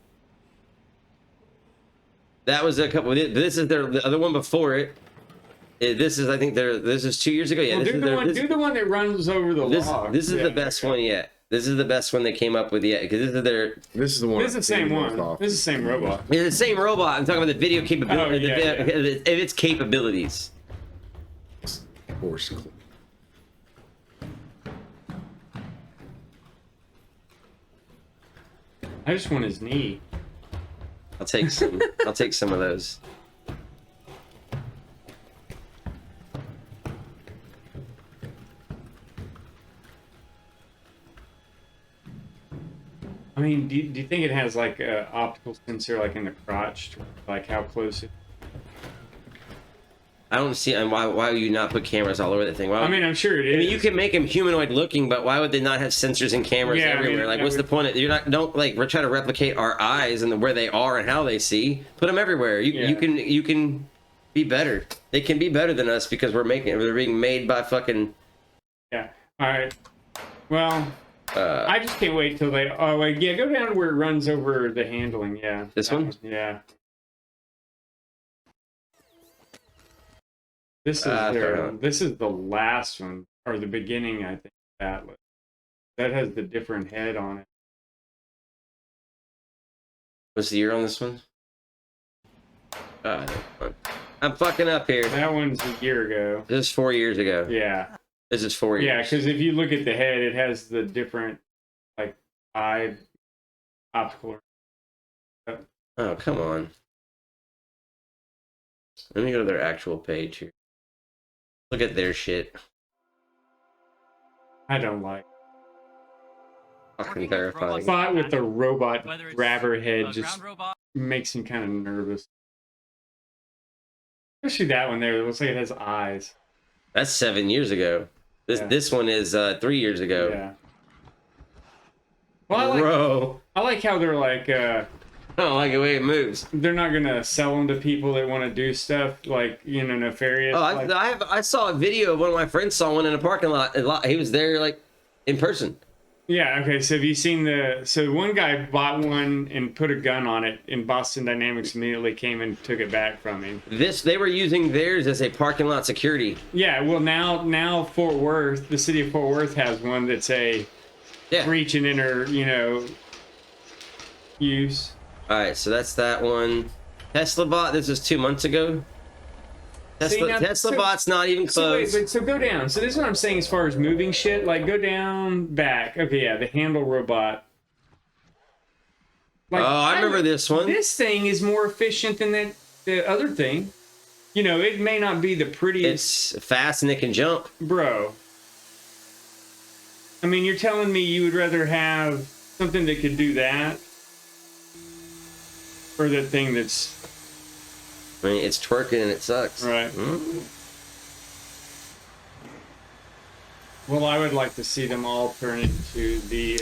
was a couple. This is the other one before it. This is, I think, this is 2 years ago. Yeah, Well, do the one that runs over the log. This is the best one yet. This is the best one they came up with yet, because this is their. This is the one. This is the same one. This is the same robot. It's the same robot. I'm talking about the video capability. Its capabilities. Force. I just want his knee. I'll take some. I'll take some of those. I mean, do you think it has like an optical sensor like in the crotch, like how close it? I don't see. And why would you not put cameras all over the thing? I mean, I'm sure it is. I mean, you can make them humanoid looking, but why would they not have sensors and cameras everywhere? What's the point? Don't we're trying to replicate our eyes and where they are and how they see. Put them everywhere. You can be better. They can be better than us because they're being made by fucking. Yeah. All right. Well, I just can't wait till they. Oh wait, yeah. Go down to where it runs over the handling. Yeah. This one? Yeah. This is the last one, or the beginning, I think, that has the different head on it. What's the year on this one? I'm fucking up here. That one's a year ago. This is 4 years ago. Yeah. This is 4 years. Yeah, because if you look at the head, it has the different, like, eye optical. Oh, come on. Let me go to their actual page here. Look at their shit. I don't like. Fucking terrifying. Thought with the robot grabber head just makes me kind of nervous. Especially that one there. It looks like it has eyes. That's 7 years ago. This one is 3 years ago. Yeah. Well, Bro. I like how they're like, I don't like the way it moves. They're not gonna sell them to people that want to do stuff like, you know, nefarious. Oh, like, I saw a video of one of my friends saw one in a parking lot. He was there like in person. yeah. Okay. So have you seen so one guy bought one and put a gun on it, and Boston Dynamics immediately came and took it back from him. They were using theirs as a parking lot security. Yeah. Well, now Fort Worth, the city of Fort Worth has one that's a breach and enter, you know, use. All right, so that's that one. Tesla bot. This was 2 months ago. Tesla bot's not even close. So go down. So this is what I'm saying as far as moving shit. Like go down back. Okay, yeah, the handle robot. Like, I remember this one. This thing is more efficient than the other thing. You know, it may not be the prettiest. It's fast and it can jump, bro. I mean, you're telling me you would rather have something that could do that, or that thing that's. I mean, it's twerking and it sucks. Right. Well, I would like to see them all turn into the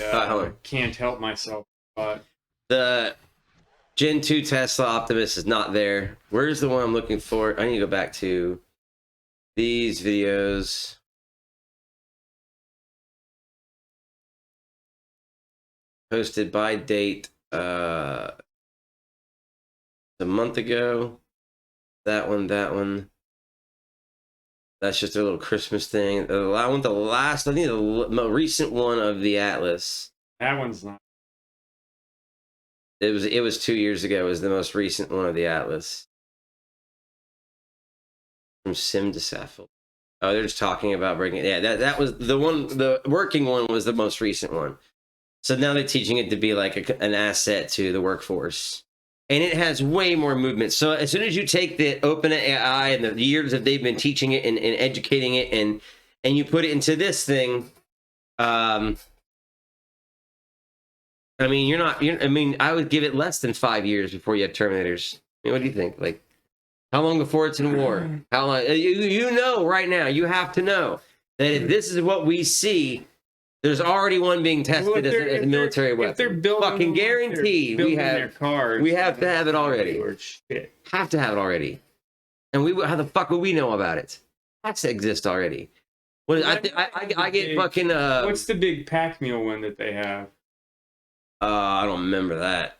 can't help myself bot. The Gen 2 Tesla Optimus is not there. Where's the one I'm looking for? I need to go back to these videos. Posted by date a month ago. That one. That's just a little Christmas thing. I want the last, I think the most recent one of the Atlas. That one's not. It was 2 years ago. It was the most recent one of the Atlas. From Sim to Saffold. Oh, they're just talking about breaking it. Yeah, that was the one. The working one was the most recent one. So now they're teaching it to be like an asset to the workforce. And it has way more movement. So as soon as you take the OpenAI and the years that they've been teaching it and educating it and you put it into this thing, I mean, I would give it less than 5 years before you have Terminators. I mean, what do you think? Like, how long before it's in war? How long? You know right now, you have to know that if this is what we see, there's already one being tested as a military weapon. If they're building, fucking guaranteed, we have to have it already. Have to have it already. And how the fuck would we know about it? Has to exist already. What is, I get fucking. What's the big pack mule one that they have? I don't remember that.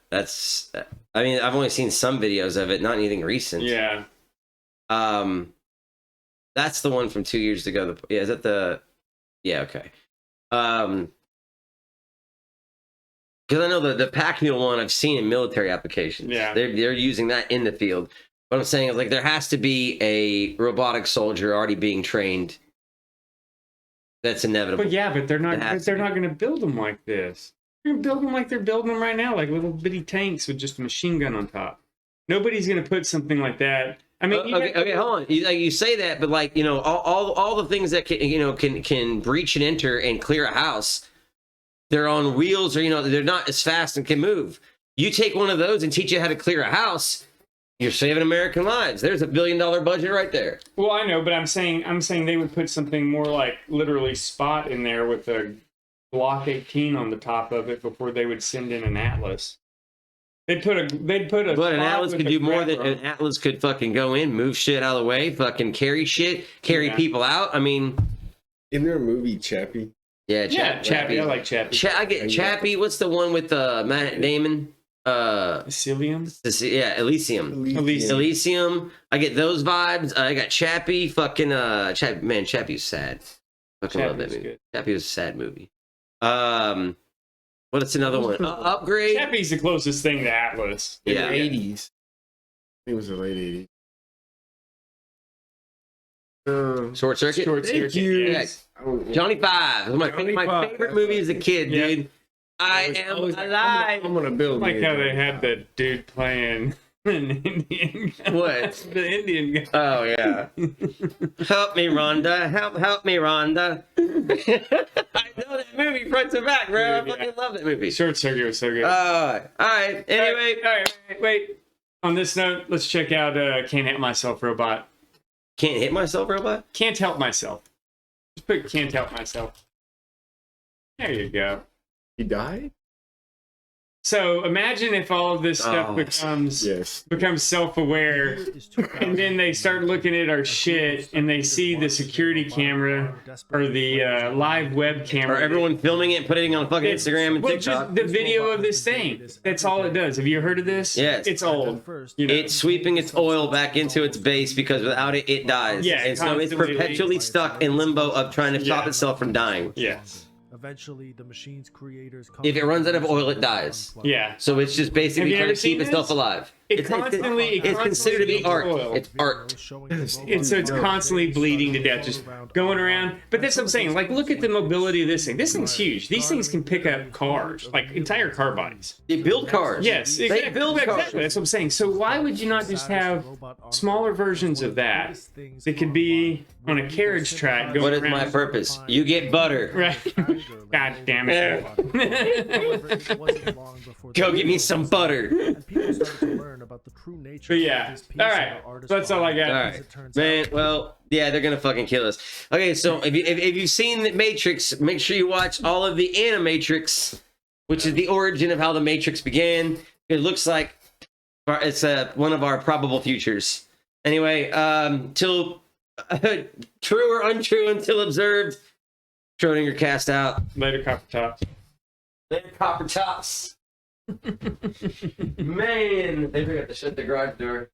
I mean, I've only seen some videos of it, not anything recent. Yeah. That's the one from 2 years ago. Yeah, is that the? Yeah, okay. Because I know the pack mule one I've seen in military applications. Yeah, they're using that in the field. What I'm saying is, like, there has to be a robotic soldier already being trained. That's inevitable. But yeah, but they're not going to build them like this. They're going to build them like they're building them right now, like little bitty tanks with just a machine gun on top. Nobody's going to put something like that. I mean, okay, hold on. You say that, but like, you know, all the things that can breach and enter and clear a house, they're on wheels, or, you know, they're not as fast and can move. You take one of those and teach it how to clear a house, you're saving American lives. There's $1 billion budget right there. Well, I know, but I'm saying they would put something more like literally Spot in there with a Block 18 on the top of it before they would send in an Atlas. They'd put a. But an Atlas could do more than an Atlas could fucking go in, move shit out of the way, fucking carry shit, carry people out. I mean, isn't there a movie Chappie? Yeah, Chappie. I like Chappie. I get Chappie. What's the one with Matt Damon? Elysium. Yeah, Elysium. I get those vibes. I got Chappie. Fucking man, Chappie's sad. Fucking love that movie. Good. Chappie was a sad movie. What's another one? Upgrade. Chappie's the closest thing to Atlas. Yeah. In the 80s. I think it was the late 80s. Short Circuit. Thank you. Yes. Johnny Five. It was my favorite movie as a kid, dude. I am alive. I'm gonna build. Like how they had that dude playing an Indian guy. What? The Indian guy. Oh yeah. Help me, Rhonda. Help me, Rhonda. I know that movie front to back, bro. I fucking love that movie. Short Circuit was so good. All right. Anyway, all right. Wait. On this note, let's check out Can't Help Myself Robot. Can't Hit Myself Robot? Can't Help Myself. Just put Can't Help Myself. There you go. He died? So imagine if all of this stuff becomes self-aware, and then they start looking at our shit, and they see the security camera or the live web camera, or everyone filming it and putting it on fucking Instagram and well, TikTok. just the video of this thing. That's all it does. Have you heard of this? Yes. It's old. You know? It's sweeping its oil back into its base because without it, it dies. Yeah, and so it's constantly perpetually stuck in limbo of trying to stop itself from dying. Yes. Eventually, the machine's creators. If it runs out of oil, it dies. Yeah. So it's just basically Have you trying ever to keep seen itself this? alive. It's considered to be art. oil. It's art. So it's constantly bleeding to death, just going around. But that's what I'm saying. Like, look at the mobility of this thing. This thing's huge. These things can pick up cars, like entire car bodies. They build cars. Yes, They exactly. build cars. Exactly. That's what I'm saying. So why would you not just have smaller versions of that that could be on a carriage track going What is around? my purpose? You get butter. Right. God damn it. Go get me some butter. But yeah. All right. That's all I got. All right, man. Well, yeah, they're gonna fucking kill us. Okay, so if you've seen the Matrix, make sure you watch all of the Animatrix, which is the origin of how the Matrix began. It looks like it's one of our probable futures. Anyway, till true or untrue until observed. Schrodinger cast out. Later, Copper Tops. Later, Copper Tops. Man, they forgot to shut the garage door.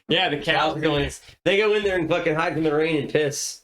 Yeah, the cows They go in there and fucking hide from the rain and piss.